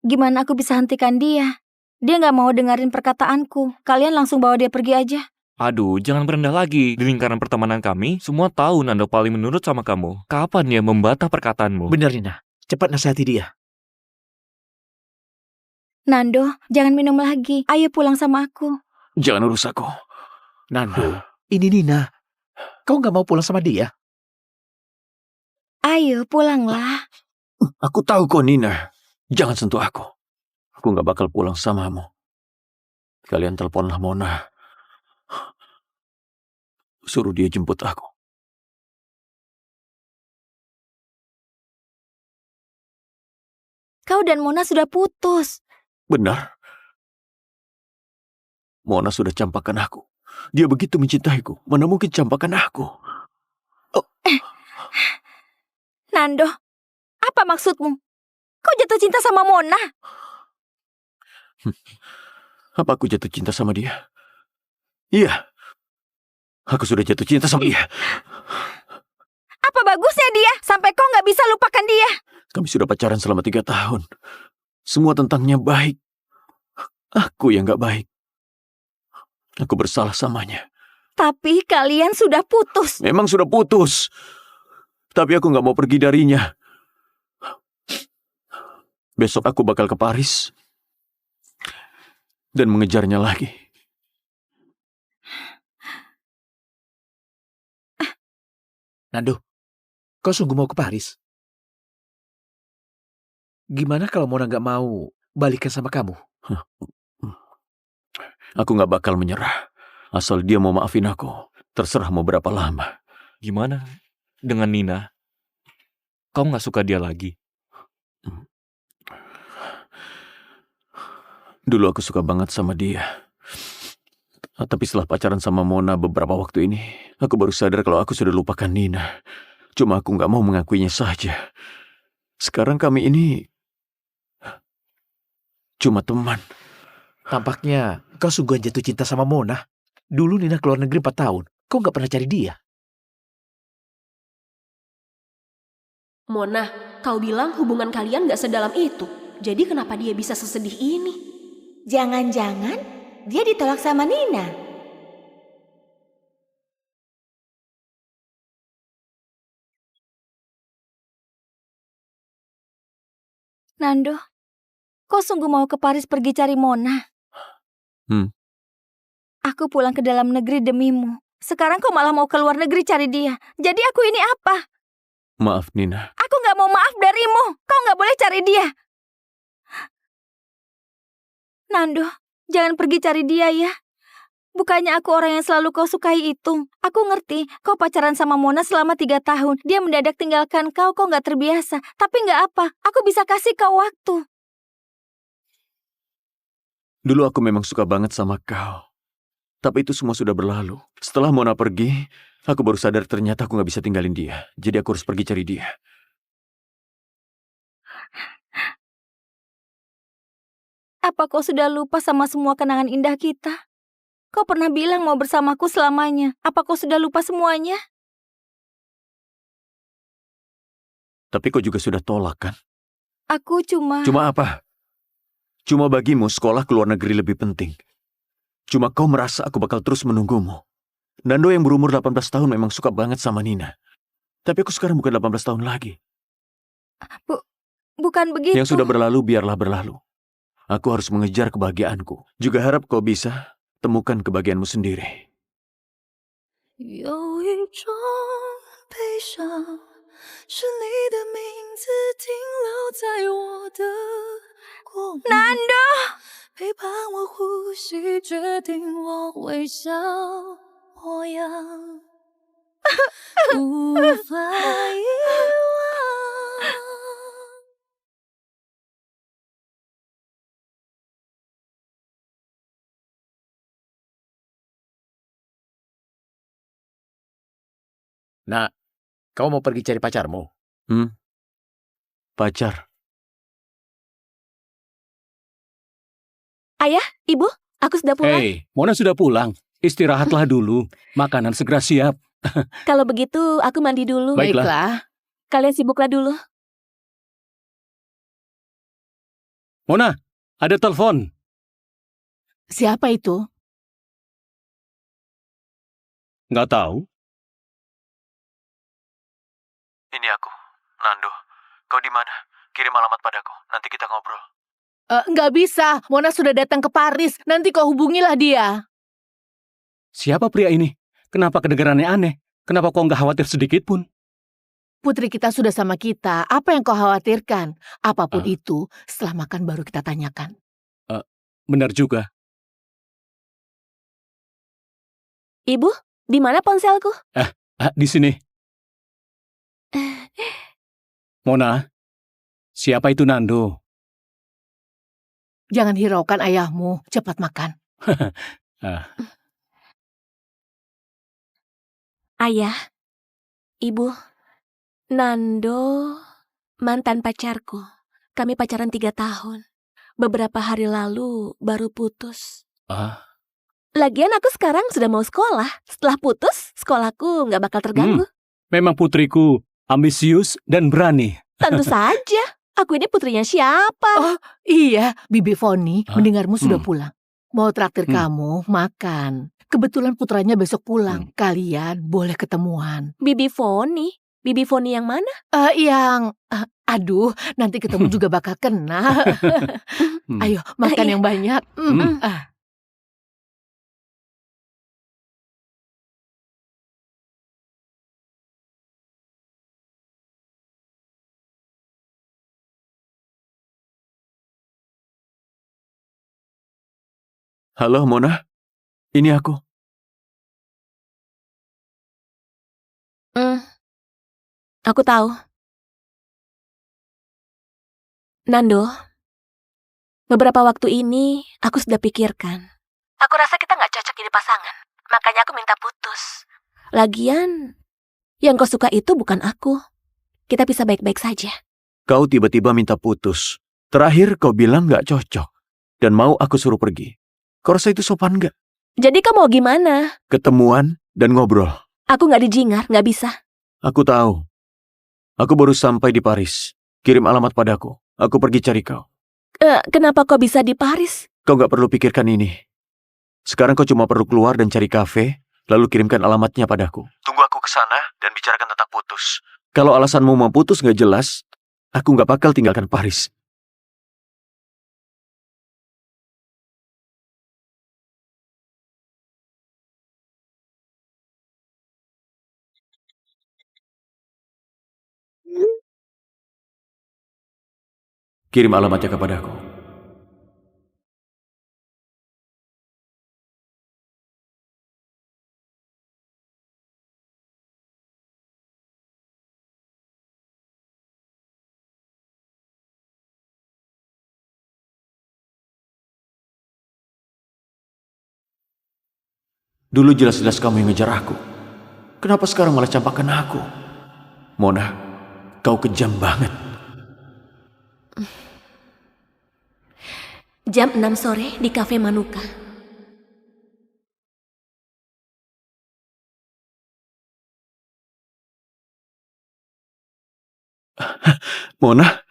Gimana aku bisa hentikan dia? Dia nggak mau dengerin perkataanku. Kalian langsung bawa dia pergi aja. Aduh, jangan berendah lagi. Di lingkaran pertemanan kami, semua tahu Nando paling menurut sama kamu. Kapan ya membantah perkataanmu? Benar, Nina. Cepat nasihati dia. Nando, jangan minum lagi. Ayo pulang sama aku. Jangan urus aku. Nando, ini Nina. Kau nggak mau pulang sama dia? Ayo pulanglah. Aku tahu kok, Nina. Jangan sentuh aku. Aku nggak bakal pulang samamu. Kalian teleponlah Mona. Suruh dia jemput aku. Kau dan Mona sudah putus. Benar. Mona sudah campakkan aku. Dia begitu mencintaiku. Mana mungkin campakkan aku? Nando, apa maksudmu? Kau jatuh cinta sama Mona? Apa aku jatuh cinta sama dia? Iya. Aku sudah jatuh cinta sama dia. Apa bagusnya dia sampai kau nggak bisa lupakan dia? Kami sudah pacaran selama 3 tahun. Semua tentangnya baik. Aku yang gak baik. Aku bersalah samanya. Tapi kalian sudah putus. Memang sudah putus. Tapi aku gak mau pergi darinya. Besok aku bakal ke Paris. Dan mengejarnya lagi. Nando, kau sungguh mau ke Paris? Gimana kalau Mona nggak mau balikan sama kamu? Aku nggak bakal menyerah. Asal dia mau maafin aku. Terserah mau berapa lama. Gimana dengan Nina? Kau nggak suka dia lagi? Dulu aku suka banget sama dia. Tapi setelah pacaran sama Mona beberapa waktu ini, aku baru sadar kalau aku sudah lupakan Nina. Cuma aku nggak mau mengakuinya saja. Sekarang kami ini cuma teman. Tampaknya kau sungguh jatuh cinta sama Mona. Dulu Nina keluar negeri 4 tahun. Kau nggak pernah cari dia. Mona, kau bilang hubungan kalian gak sedalam itu. Jadi kenapa dia bisa sesedih ini? Jangan-jangan dia ditolak sama Nina. Nando, kau sungguh mau ke Paris pergi cari Mona? Aku pulang ke dalam negeri demimu. Sekarang kau malah mau ke luar negeri cari dia. Jadi aku ini apa? Maaf, Nina. Aku gak mau maaf darimu. Kau gak boleh cari dia. Nando, jangan pergi cari dia ya. Bukannya aku orang yang selalu kau sukai itu. Aku ngerti, kau pacaran sama Mona selama 3 tahun. Dia mendadak tinggalkan kau gak terbiasa. Tapi gak apa, aku bisa kasih kau waktu. Dulu aku memang suka banget sama kau. Tapi itu semua sudah berlalu. Setelah Mona pergi, aku baru sadar ternyata aku gak bisa tinggalin dia. Jadi aku harus pergi cari dia. Apa kau sudah lupa sama semua kenangan indah kita? Kau pernah bilang mau bersamaku selamanya. Apa kau sudah lupa semuanya? Tapi kau juga sudah tolak, kan? Aku cuma... Cuma apa? Cuma bagimu sekolah ke luar negeri lebih penting. Cuma kau merasa aku bakal terus menunggumu. Nando yang berumur 18 tahun memang suka banget sama Nina. Tapi aku sekarang bukan 18 tahun lagi. Bukan begitu. Yang sudah berlalu, biarlah berlalu. Aku harus mengejar kebahagiaanku. Juga harap kau bisa temukan kebahagiaanmu sendiri. 有一种悲伤，是你的名字停留在我的过往。 Nando! 陪伴我呼吸，决定我微笑模样，无法遗忘。 Nak, kau mau pergi cari pacarmu? Pacar. Ayah, Ibu, aku sudah pulang. Hei, Mona sudah pulang. Istirahatlah dulu. Makanan segera siap. Kalau begitu, aku mandi dulu. Baiklah. Kalian sibuklah dulu. Mona, ada telepon. Siapa itu? Nggak tahu. Ini aku, Nando. Kau di mana? Kirim alamat padaku. Nanti kita ngobrol. Nggak bisa. Mona sudah datang ke Paris. Nanti kau hubungilah dia. Siapa pria ini? Kenapa kedengarannya aneh? Kenapa kau nggak khawatir sedikit pun? Putri kita sudah sama kita. Apa yang kau khawatirkan? Apapun itu, setelah makan baru kita tanyakan. Benar juga. Ibu, di mana ponselku? Di sini. Mona, siapa itu Nando? Jangan hiraukan ayahmu. Cepat makan. Ayah, Ibu, Nando, mantan pacarku. Kami pacaran 3 tahun. Beberapa hari lalu baru putus. Lagian aku sekarang sudah mau sekolah. Setelah putus, sekolahku nggak bakal terganggu. Memang putriku ambisius dan berani. Tentu saja. Aku ini putrinya siapa? Oh, iya. Bibi Foni mendengarmu sudah pulang. Mau traktir kamu makan. Kebetulan putranya besok pulang. Kalian boleh ketemuan. Bibi Foni? Bibi Foni yang mana? Aduh, nanti ketemu juga bakal kena. Ayo, makan yang banyak. Halo, Mona. Ini aku. Aku tahu. Nando, beberapa waktu ini aku sudah pikirkan. Aku rasa kita nggak cocok jadi pasangan. Makanya aku minta putus. Lagian, yang kau suka itu bukan aku. Kita bisa baik-baik saja. Kau tiba-tiba minta putus. Terakhir kau bilang nggak cocok. Dan mau aku suruh pergi. Kau rasa itu sopan nggak? Jadi kau mau gimana? Ketemuan dan ngobrol. Aku nggak dijingar, nggak bisa. Aku tahu. Aku baru sampai di Paris. Kirim alamat padaku. Aku pergi cari kau. Kenapa kau bisa di Paris? Kau nggak perlu pikirkan ini. Sekarang kau cuma perlu keluar dan cari kafe, lalu kirimkan alamatnya padaku. Tunggu aku ke sana dan bicarakan tentang putus. Kalau alasanmu mau putus nggak jelas, aku nggak bakal tinggalkan Paris. Kirim alamatnya kepadaku. Dulu jelas-jelas kamu yang ngejar aku. Kenapa sekarang malah campakkan aku? Mona, kau kejam banget. Jam 6 sore di Cafe Manuka. Mona?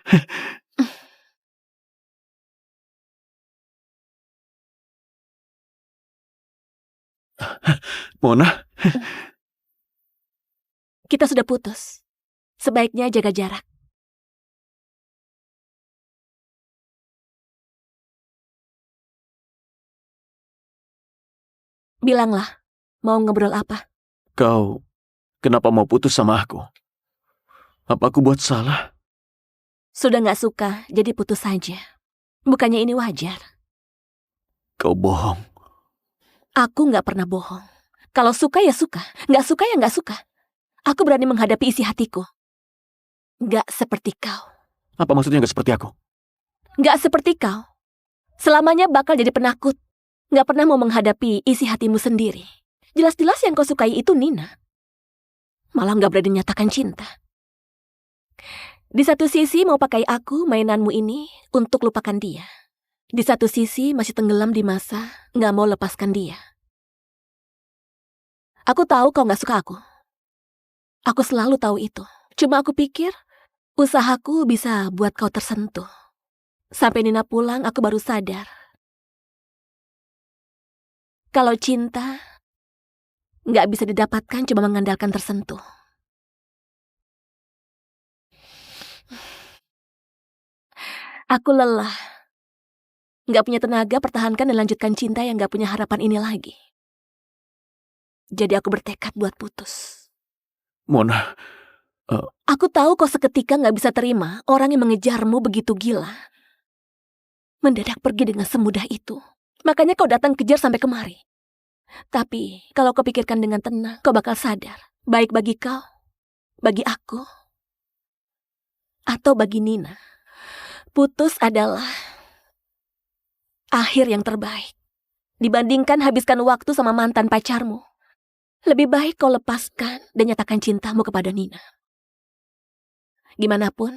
Mona? Kita sudah putus. Sebaiknya jaga jarak. Bilanglah, mau ngobrol apa? Kau kenapa mau putus sama aku? Apa aku buat salah? Sudah nggak suka, jadi putus saja. Bukannya ini wajar. Kau bohong. Aku nggak pernah bohong. Kalau suka ya suka, nggak suka ya nggak suka. Aku berani menghadapi isi hatiku. Nggak seperti kau. Apa maksudnya nggak seperti aku? Nggak seperti kau. Selamanya bakal jadi penakut. Nggak pernah mau menghadapi isi hatimu sendiri. Jelas-jelas yang kau sukai itu Nina. Malah nggak berani nyatakan cinta. Di satu sisi mau pakai aku, mainanmu ini, untuk lupakan dia. Di satu sisi masih tenggelam di masa nggak mau lepaskan dia. Aku tahu kau nggak suka aku. Aku selalu tahu itu. Cuma aku pikir usahaku bisa buat kau tersentuh. Sampai Nina pulang, aku baru sadar. Kalau cinta nggak bisa didapatkan cuma mengandalkan tersentuh. Aku lelah. Nggak punya tenaga pertahankan dan lanjutkan cinta yang nggak punya harapan ini lagi. Jadi aku bertekad buat putus. Mona, Aku tahu kau seketika nggak bisa terima orang yang mengejarmu begitu gila. Mendadak pergi dengan semudah itu. Makanya kau datang kejar sampai kemari. Tapi kalau kau pikirkan dengan tenang, kau bakal sadar. Baik bagi kau, bagi aku, atau bagi Nina. Putus adalah akhir yang terbaik. Dibandingkan habiskan waktu sama mantan pacarmu. Lebih baik kau lepaskan dan nyatakan cintamu kepada Nina. Gimana pun,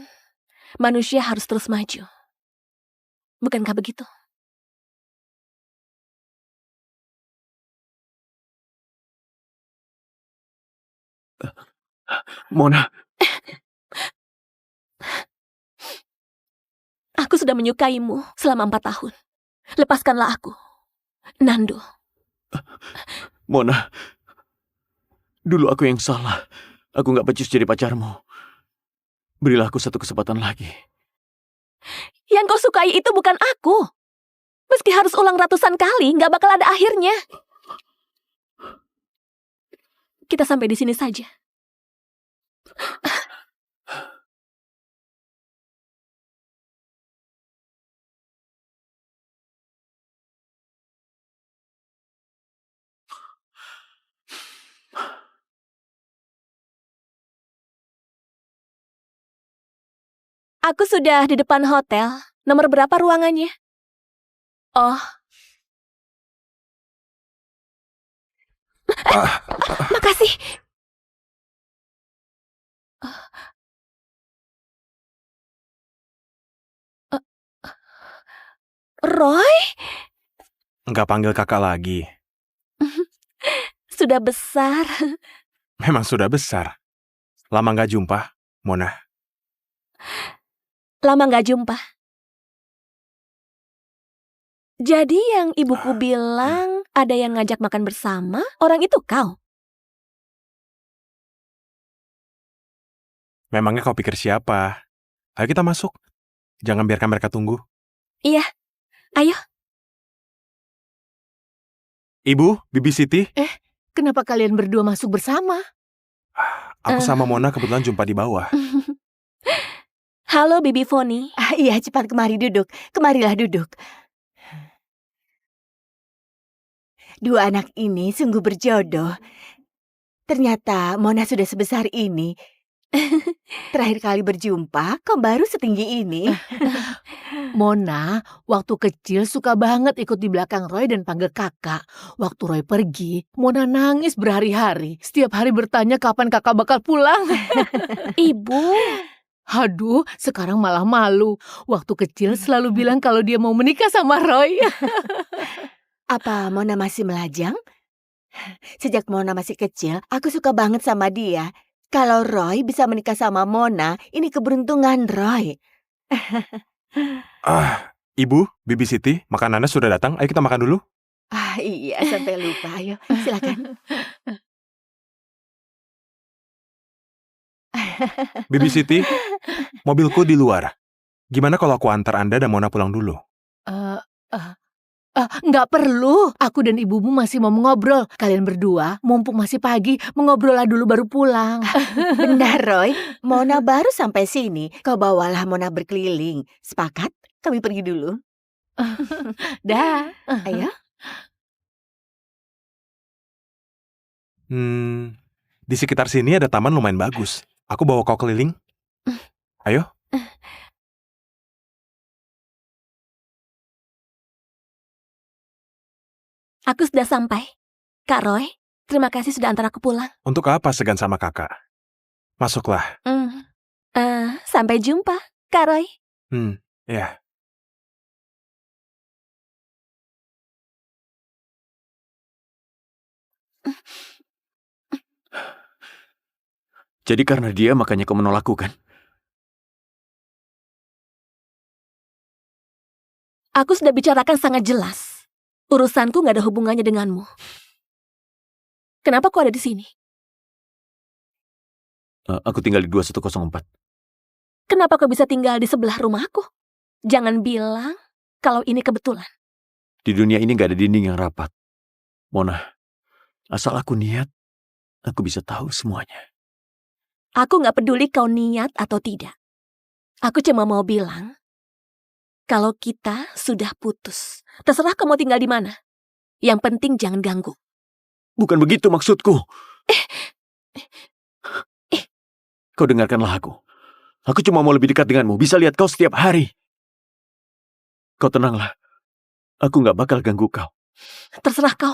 manusia harus terus maju. Bukankah begitu? Mona. Aku sudah menyukaimu selama 4 tahun. Lepaskanlah aku. Nando. Mona. Dulu aku yang salah. Aku gak becus jadi pacarmu. Berilah aku satu kesempatan lagi. Yang kau sukai itu bukan aku. Meski harus ulang ratusan kali, gak bakal ada akhirnya. Kita sampai di sini saja. Aku sudah di depan hotel. Nomor berapa ruangannya? Oh. Makasih. Roy? Nggak panggil kakak lagi. Sudah besar. Memang sudah besar. Lama nggak jumpa, Mona. Lama nggak jumpa. Jadi yang ibuku bilang ada yang ngajak makan bersama, orang itu kau? Memangnya kau pikir siapa? Ayo kita masuk. Jangan biarkan mereka tunggu. Iya, ayo. Ibu, Bibi Siti. Kenapa kalian berdua masuk bersama? Aku sama Mona kebetulan jumpa di bawah. Halo, Bibi Foni. Iya, cepat kemari duduk. Kemarilah duduk. Dua anak ini sungguh berjodoh. Ternyata Mona sudah sebesar ini. Terakhir kali berjumpa, kau baru setinggi ini. Mona, waktu kecil suka banget ikut di belakang Roy dan panggil kakak. Waktu Roy pergi, Mona nangis berhari-hari. Setiap hari bertanya kapan kakak bakal pulang. Ibu. Aduh, sekarang malah malu. Waktu kecil selalu bilang kalau dia mau menikah sama Roy. Apa Mona masih melajang? Sejak Mona masih kecil, aku suka banget sama dia. Kalau Roy bisa menikah sama Mona, ini keberuntungan Roy. Ibu, Bibi Siti, makanannya sudah datang. Ayo kita makan dulu. Iya, sampai lupa. Ayo, silakan. Bibi Siti, mobilku di luar. Gimana kalau aku antar Anda dan Mona pulang dulu? Nggak perlu. Aku dan ibumu masih mau ngobrol. Kalian berdua, mumpung masih pagi, mengobrol dulu baru pulang. Benar, Roy. Mona baru sampai sini. Kau bawalah Mona berkeliling. Sepakat? Kami pergi dulu. Dah. Ayo. Di sekitar sini ada taman lumayan bagus. Aku bawa kau keliling. Ayo. Aku sudah sampai. Kak Roy, terima kasih sudah antar aku pulang. Untuk apa segan sama kakak? Masuklah. Sampai jumpa, Kak Roy. Ya. Jadi karena dia makanya kau menolakku kan? Aku sudah bicarakan sangat jelas. Urusanku nggak ada hubungannya denganmu. Kenapa kau ada di sini? Aku tinggal di 2104. Kenapa kau bisa tinggal di sebelah rumahku? Jangan bilang kalau ini kebetulan. Di dunia ini nggak ada dinding yang rapat. Mona, asal aku niat, aku bisa tahu semuanya. Aku nggak peduli kau niat atau tidak. Aku cuma mau bilang, kalau kita sudah putus, terserah kamu tinggal di mana. Yang penting jangan ganggu. Bukan begitu maksudku. Kau dengarkanlah aku. Aku cuma mau lebih dekat denganmu, bisa lihat kau setiap hari. Kau tenanglah. Aku nggak bakal ganggu kau. Terserah kau.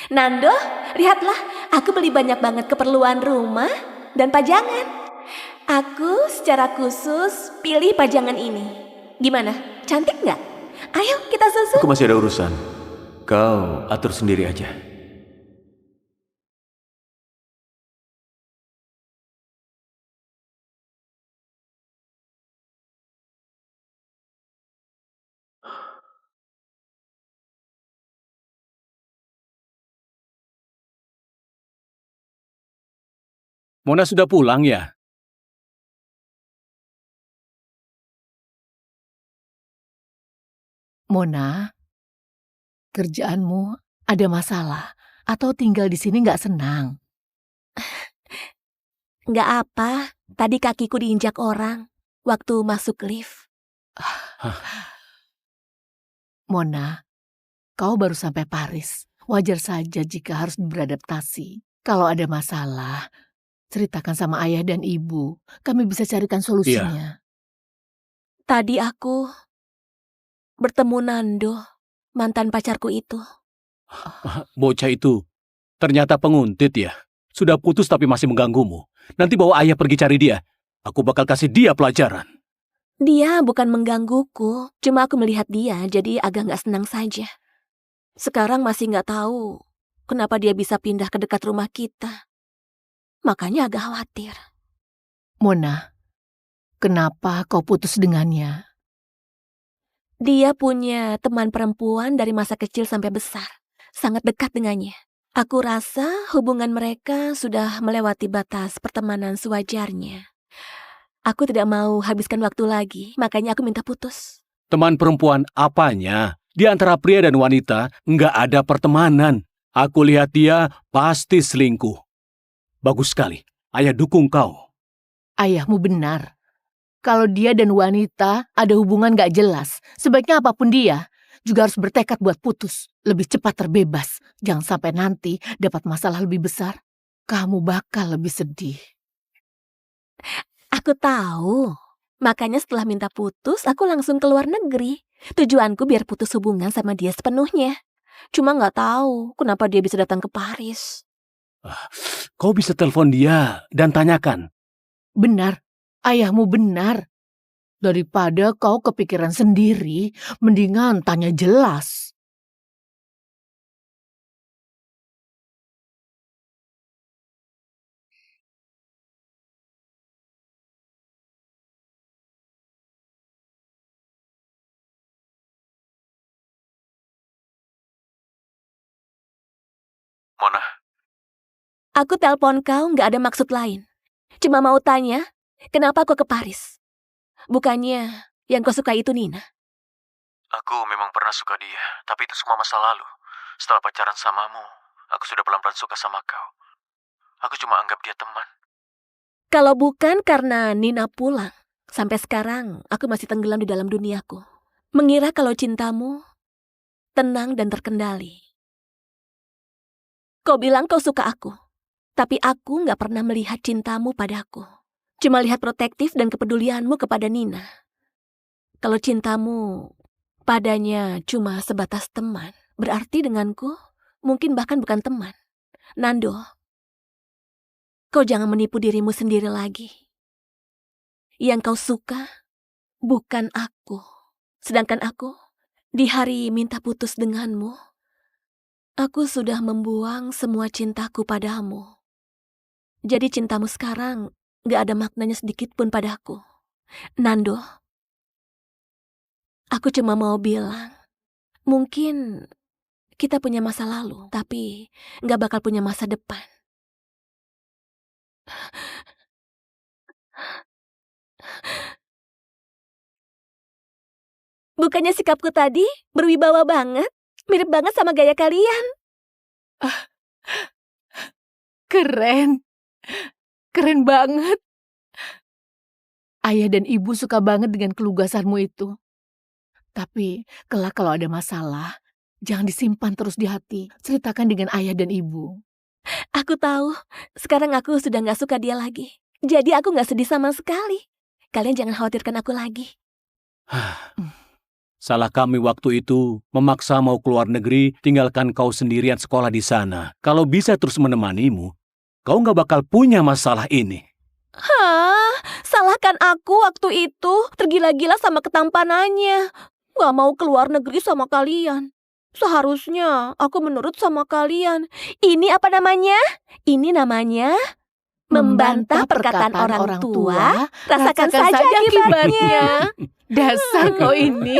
Nando, lihatlah, aku beli banyak banget keperluan rumah dan pajangan. Aku secara khusus pilih pajangan ini. Gimana? Cantik nggak? Ayo kita susun. Aku masih ada urusan. Kau atur sendiri aja. Mona sudah pulang ya? Mona, Kerjaanmu ada masalah atau tinggal di sini nggak senang? Nggak apa, tadi kakiku diinjak orang waktu masuk lift. Mona, kau baru sampai Paris. Wajar saja jika harus beradaptasi. Kalau ada masalah, ceritakan sama ayah dan ibu. Kami bisa carikan solusinya. Tadi aku bertemu Nando, mantan pacarku itu. Bocah itu ternyata penguntit ya. Sudah putus tapi masih mengganggumu. Nanti bawa ayah pergi cari dia. Aku bakal kasih dia pelajaran. Dia bukan menggangguku, cuma aku melihat dia jadi agak nggak senang saja. Sekarang masih nggak tahu kenapa dia bisa pindah ke dekat rumah kita. Makanya agak khawatir. Mona, kenapa kau putus dengannya? Dia punya teman perempuan dari masa kecil sampai besar. Sangat dekat dengannya. Aku rasa hubungan mereka sudah melewati batas pertemanan sewajarnya. Aku tidak mau habiskan waktu lagi, makanya aku minta putus. Teman perempuan apanya? Di antara pria dan wanita nggak ada pertemanan. Aku lihat dia pasti selingkuh. Bagus sekali. Ayah dukung kau. Ayahmu benar. Kalau dia dan wanita ada hubungan gak jelas, sebaiknya apapun dia juga harus bertekad buat putus. Lebih cepat terbebas. Jangan sampai nanti dapat masalah lebih besar. Kamu bakal lebih sedih. Aku tahu. Makanya setelah minta putus, aku langsung ke luar negeri. Tujuanku biar putus hubungan sama dia sepenuhnya. Cuma nggak tahu kenapa dia bisa datang ke Paris. Kau bisa telepon dia dan tanyakan. Benar, ayahmu benar. Daripada kau kepikiran sendiri, mendingan tanya jelas. Mona, Aku telepon kau nggak ada maksud lain. Cuma mau tanya, kenapa kau ke Paris? Bukannya yang kau suka itu Nina? aku memang pernah suka dia, tapi itu semua masa lalu. Setelah pacaran samamu, aku sudah pelan-pelan suka sama kau. Aku cuma anggap dia teman. Kalau bukan karena Nina pulang, sampai sekarang aku masih tenggelam di dalam duniaku. Mengira kalau cintamu tenang dan terkendali. Kau bilang kau suka aku, tapi aku nggak pernah melihat cintamu padaku. Cuma lihat protektif dan kepedulianmu kepada Nina. Kalau cintamu padanya cuma sebatas teman, berarti denganku mungkin bahkan bukan teman. Nando, kau jangan menipu dirimu sendiri lagi. Yang kau suka bukan aku. Sedangkan aku, di hari minta putus denganmu, aku sudah membuang semua cintaku padamu. Jadi cintamu sekarang gak ada maknanya sedikit pun padaku. Nando, aku cuma mau bilang, mungkin kita punya masa lalu, tapi gak bakal punya masa depan. Bukannya sikapku tadi berwibawa banget? Mirip banget sama gaya kalian. Keren. Keren banget. Ayah dan ibu suka banget dengan kelugasanmu itu. Tapi kelak kalau ada masalah, jangan disimpan terus di hati. Ceritakan dengan ayah dan ibu. Aku tahu, sekarang aku sudah gak suka dia lagi. Jadi aku gak sedih sama sekali. Kalian jangan khawatirkan aku lagi. Salah kami waktu itu memaksa mau keluar negeri, tinggalkan kau sendirian sekolah di sana. Kalau bisa terus menemanimu, kau nggak bakal punya masalah ini. Hah? Salahkan aku waktu itu tergila-gila sama ketampanannya. Gak mau keluar negeri sama kalian. Seharusnya aku menurut sama kalian. Ini apa namanya? Ini namanya membantah perkataan orang tua. Rasakan saja akibatnya. Dasar kau ini.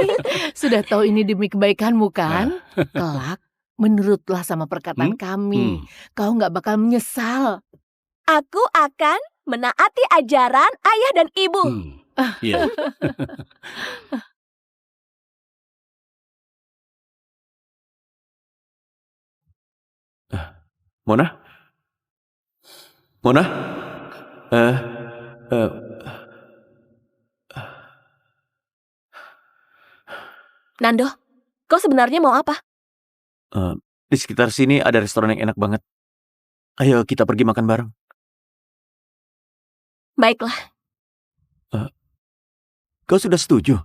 Sudah tahu ini demi kebaikanmu kan? Kelak, menurutlah sama perkataan kami. Kau nggak bakal menyesal. Aku akan menaati ajaran ayah dan ibu. Iya. Mona? Mona? Eh, eh, Nando, kau sebenarnya mau apa? di sekitar sini ada restoran yang enak banget. Ayo kita pergi makan bareng. Baiklah, Kau sudah setuju?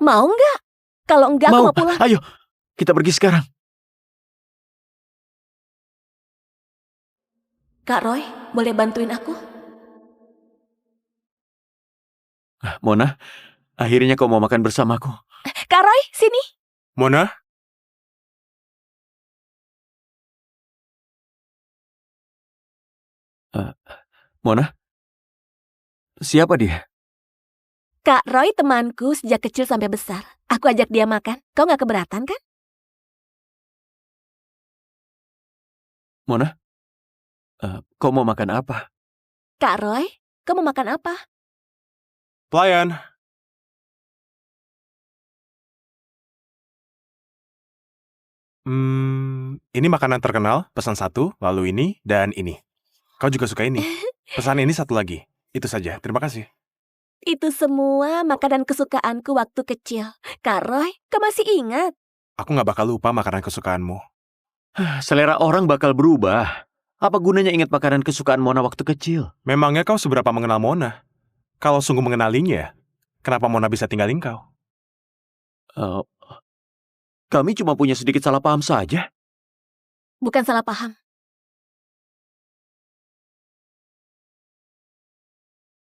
mau nggak? Kalau enggak, aku mau pulang. Ayo, kita pergi sekarang. Kak Roy, boleh bantuin aku? Mona, akhirnya kau mau makan bersamaku. Kak Roy, sini. Mona? Mona? Siapa dia? Kak Roy temanku sejak kecil sampai besar. Aku ajak dia makan. Kau nggak keberatan kan? Mona? Kau mau makan apa? Kak Roy, kau mau makan apa? Pelayan. Ini makanan terkenal, pesan satu, lalu ini, dan ini. Kau juga suka ini. Pesan ini satu lagi. Itu saja, terima kasih. Itu semua makanan kesukaanku waktu kecil. Kak Roy, kau masih ingat? Aku gak bakal lupa makanan kesukaanmu. Selera orang bakal berubah. Apa gunanya ingat makanan kesukaan Mona waktu kecil? Memangnya kau seberapa mengenal Mona? Kalau sungguh mengenalinya, kenapa Mona bisa tinggalin kau? Kami cuma punya sedikit salah paham saja. Bukan salah paham.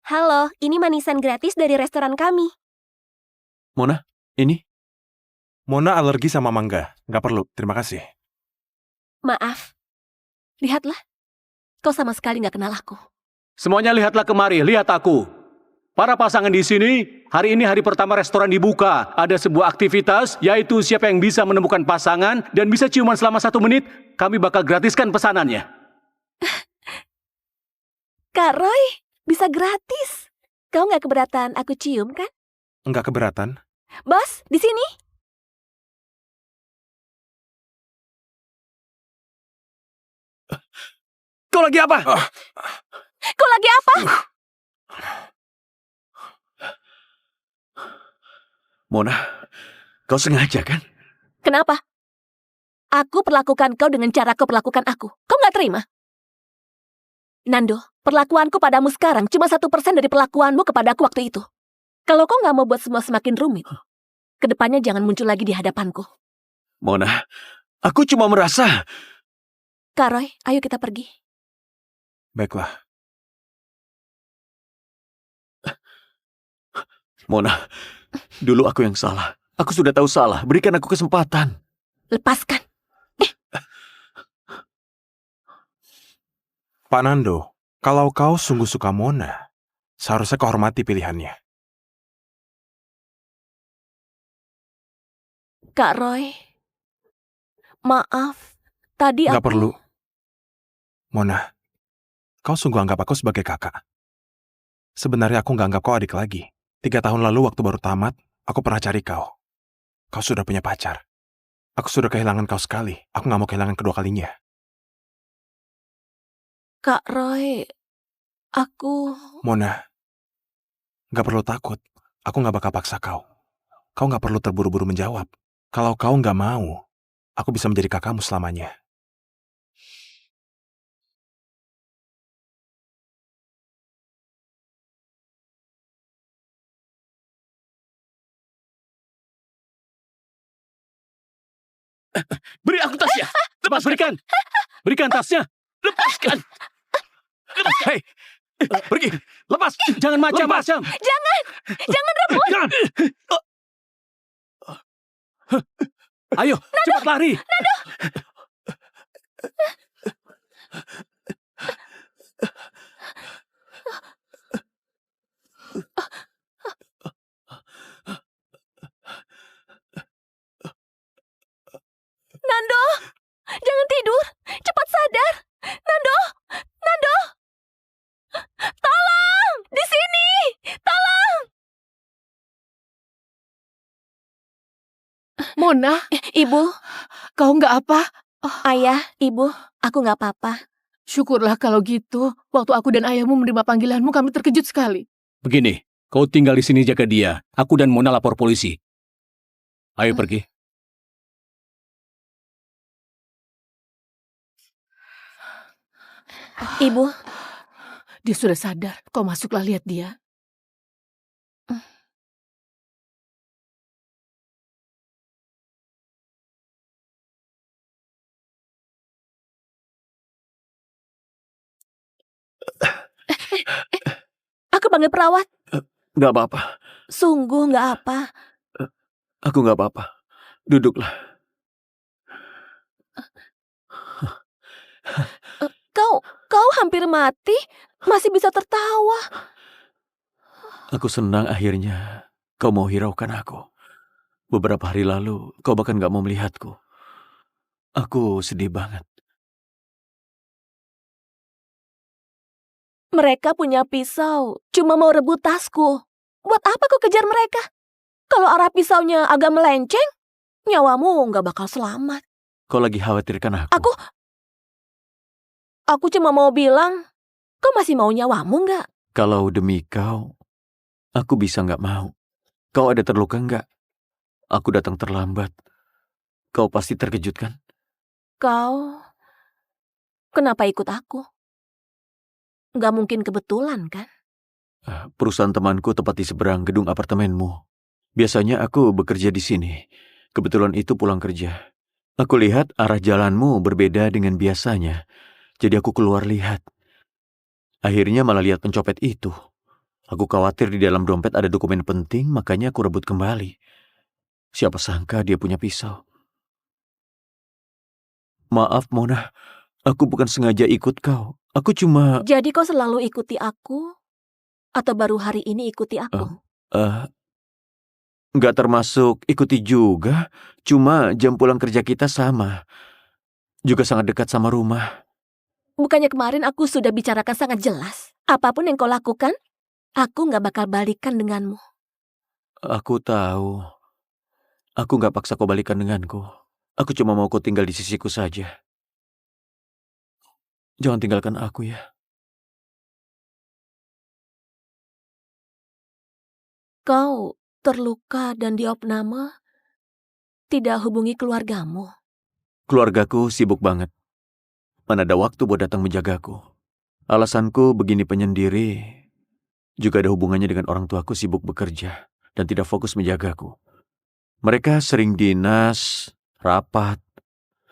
Halo, ini manisan gratis dari restoran kami. Mona, ini? Mona alergi sama mangga. Gak perlu, terima kasih. Maaf. Lihatlah. Kau sama sekali nggak kenal aku. Semuanya lihatlah kemari, lihat aku. Para pasangan di sini, hari ini hari pertama restoran dibuka. Ada sebuah aktivitas, yaitu siapa yang bisa menemukan pasangan dan bisa ciuman selama 1 menit, kami bakal gratiskan pesanannya. Kak Roy, bisa gratis. Kau nggak keberatan aku cium kan? Enggak keberatan? Bos, di sini. Kau lagi apa? Kau lagi apa? Mona, kau sengaja kan? Kenapa? Aku perlakukan kau dengan cara kau perlakukan aku. Kau nggak terima? Nando, perlakuanku padamu sekarang cuma 1% dari perlakuanmu kepada aku waktu itu. Kalau kau nggak mau buat semua semakin rumit, kedepannya jangan muncul lagi di hadapanku. Mona, aku cuma merasa... Kak Roy, ayo kita pergi. Baiklah. Mona, dulu aku yang salah. Aku sudah tahu salah. Berikan aku kesempatan. Lepaskan. Pak Nando, kalau kau sungguh suka Mona, seharusnya kau hormati pilihannya. Kak Roy, maaf. Tadi Gak aku... perlu. Mona, kau sungguh anggap aku sebagai kakak. Sebenarnya aku gak anggap kau adik lagi. 3 tahun lalu waktu baru tamat, aku pernah cari kau. Kau sudah punya pacar. Aku sudah kehilangan kau sekali. Aku gak mau kehilangan kedua kalinya. Kak Roy, aku... Mona, gak perlu takut. Aku gak bakal paksa kau. Kau gak perlu terburu-buru menjawab. Kalau kau gak mau, aku bisa menjadi kakakmu selamanya. Beri aku tasnya. Lepas, berikan. Berikan tasnya. Lepaskan. Hei, pergi. Lepas. Jangan macam-macam. Jangan! Jangan rebut! Jangan. Ayo, cepat lari. Nando! Jangan tidur! Cepat sadar! Nando! Nando! Tolong! Di sini! Tolong! Mona, Ibu, kau nggak apa? ayah, ibu, Aku nggak apa-apa. Syukurlah kalau gitu. Waktu aku dan ayahmu menerima panggilanmu, kami terkejut sekali. Begini, kau tinggal di sini jaga dia. Aku dan Mona lapor polisi. Ayo pergi. Ibu, Dia sudah sadar. Kau masuklah lihat dia. aku panggil perawat. Nggak apa-apa. Sungguh nggak apa. Aku nggak apa-apa. Duduklah. Kau hampir mati, masih bisa tertawa. Aku senang akhirnya kau mau hiraukan aku. Beberapa hari lalu, kau bahkan nggak mau melihatku. Aku sedih banget. Mereka punya pisau, cuma mau rebut tasku. Buat apa kau kejar mereka? Kalau arah pisaunya agak melenceng, nyawamu nggak bakal selamat. Kau lagi khawatirkan aku. Aku cuma mau bilang, kau masih mau nyawamu nggak? Kalau demi kau, aku bisa nggak mau. Kau ada terluka nggak? Aku datang terlambat. Kau pasti terkejut kan? Kau, kenapa ikut aku? Nggak mungkin kebetulan kan? Perusahaan temanku tepat di seberang gedung apartemenmu. Biasanya aku bekerja di sini. Kebetulan itu pulang kerja. Aku lihat arah jalanmu berbeda dengan biasanya. Jadi aku keluar lihat. Akhirnya malah lihat pencopet itu. Aku khawatir di dalam dompet ada dokumen penting, makanya aku rebut kembali. Siapa sangka dia punya pisau. Maaf Mona, aku bukan sengaja ikut kau. Aku cuma... Jadi kau selalu ikuti aku? Atau baru hari ini ikuti aku? Nggak termasuk ikuti juga. Cuma jam pulang kerja kita sama. Juga sangat dekat sama rumah. Bukannya kemarin aku sudah bicarakan sangat jelas. Apapun yang kau lakukan, aku nggak bakal balikan denganmu. Aku tahu. Aku nggak paksa kau balikan denganku. Aku cuma mau kau tinggal di sisiku saja. Jangan tinggalkan aku ya. Kau terluka dan diopname, tidak hubungi keluargamu. Keluargaku sibuk banget. Mana ada waktu buat datang menjagaku. Alasanku begini penyendiri juga ada hubungannya dengan orang tuaku sibuk bekerja dan tidak fokus menjagaku. Mereka sering dinas, rapat.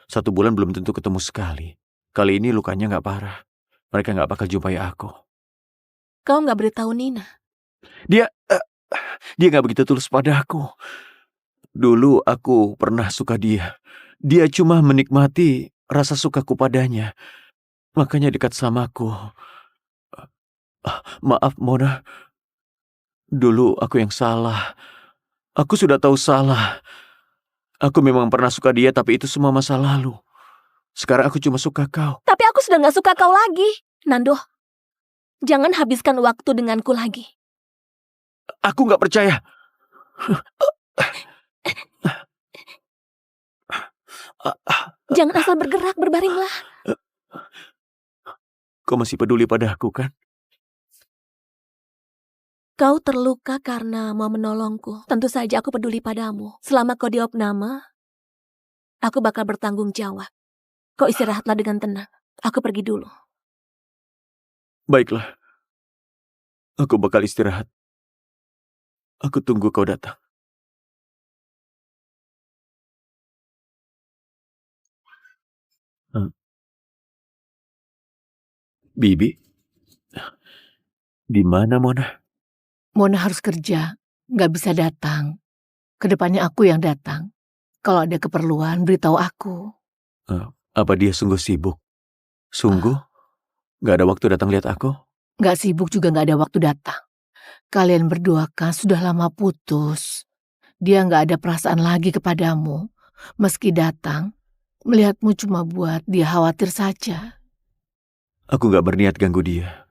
1 bulan belum tentu ketemu sekali. Kali ini lukanya nggak parah. Mereka nggak bakal jumpai aku. Kau nggak beritahu Nina? Dia nggak begitu tulus padaku. Dulu aku pernah suka dia. Dia cuma menikmati rasa sukaku padanya. Makanya dekat sama aku. Maaf Mona. Dulu aku yang salah. Aku sudah tahu salah. Aku memang pernah suka dia, tapi itu semua masa lalu. Sekarang aku cuma suka kau. Tapi aku sudah nggak suka kau lagi. Nando, jangan habiskan waktu denganku lagi. Aku nggak percaya. Jangan asal bergerak, berbaringlah. Kau masih peduli padaku kan? Kau terluka karena mau menolongku. Tentu saja aku peduli padamu. Selama kau diopname, aku bakal bertanggung jawab. Kau istirahatlah dengan tenang. Aku pergi dulu. Baiklah. Aku bakal istirahat. Aku tunggu kau datang. Bibi? Di mana Mona? Mona harus kerja, nggak bisa datang. Kedepannya aku yang datang. Kalau ada keperluan, beritahu aku. Apa dia sungguh sibuk? Sungguh? Nggak ada waktu datang lihat aku? Nggak sibuk juga nggak ada waktu datang. Kalian berdua kan sudah lama putus. Dia nggak ada perasaan lagi kepadamu. Meski datang, melihatmu cuma buat dia khawatir saja. Aku nggak berniat ganggu dia.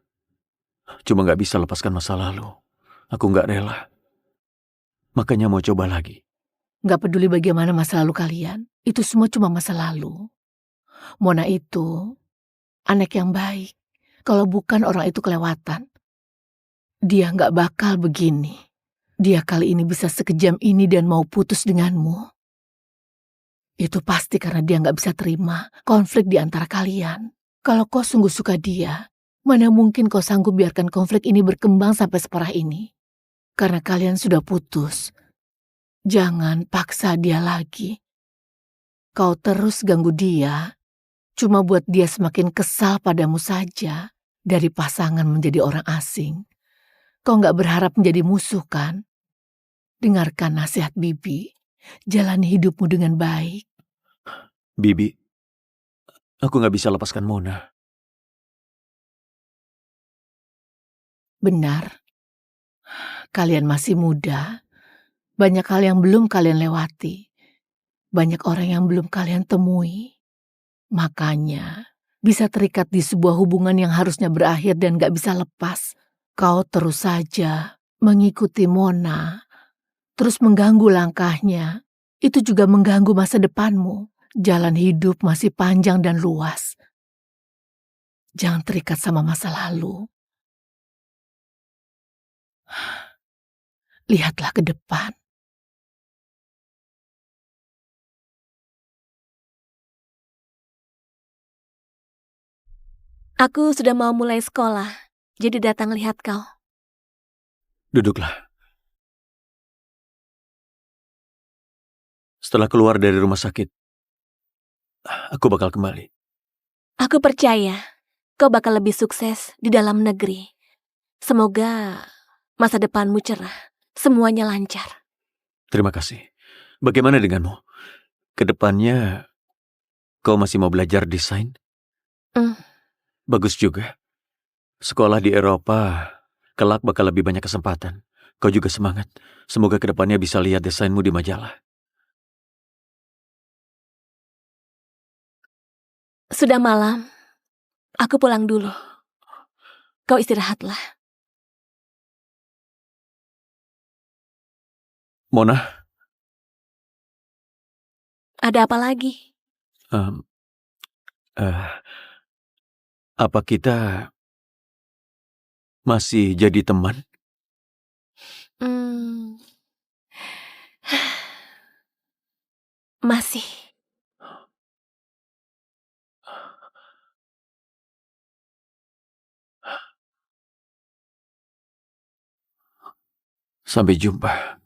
Cuma nggak bisa lepaskan masa lalu. Aku nggak rela. Makanya mau coba lagi. Nggak peduli bagaimana masa lalu kalian. Itu semua cuma masa lalu. Mona itu anak yang baik. Kalau bukan orang itu kelewatan, dia nggak bakal begini. Dia kali ini bisa sekejam ini dan mau putus denganmu. Itu pasti karena dia nggak bisa terima konflik di antara kalian. Kalau kau sungguh suka dia, mana mungkin kau sanggup biarkan konflik ini berkembang sampai separah ini? Karena kalian sudah putus. Jangan paksa dia lagi. Kau terus ganggu dia, cuma buat dia semakin kesal padamu saja. Dari pasangan menjadi orang asing. Kau nggak berharap menjadi musuh kan? Dengarkan nasihat Bibi. Jalani hidupmu dengan baik. Bibi, aku nggak bisa lepaskan Mona. Benar. Kalian masih muda. Banyak hal yang belum kalian lewati. Banyak orang yang belum kalian temui. Makanya bisa terikat di sebuah hubungan yang harusnya berakhir dan gak bisa lepas. Kau terus saja mengikuti Mona, terus mengganggu langkahnya. Itu juga mengganggu masa depanmu. Jalan hidup masih panjang dan luas. Jangan terikat sama masa lalu. Lihatlah ke depan. Aku sudah mau mulai sekolah, jadi datang lihat kau. Duduklah. Setelah keluar dari rumah sakit, aku bakal kembali. Aku percaya kau bakal lebih sukses di dalam negeri. Semoga masa depanmu cerah, semuanya lancar. Terima kasih. Bagaimana denganmu? Kedepannya, kau masih mau belajar desain? Bagus juga. Sekolah di Eropa, kelak bakal lebih banyak kesempatan. Kau juga semangat. Semoga kedepannya bisa lihat desainmu di majalah. Sudah malam, aku pulang dulu. Kau istirahatlah. Mona, Ada apa lagi? apa kita masih jadi teman? Masih. Sampai jumpa.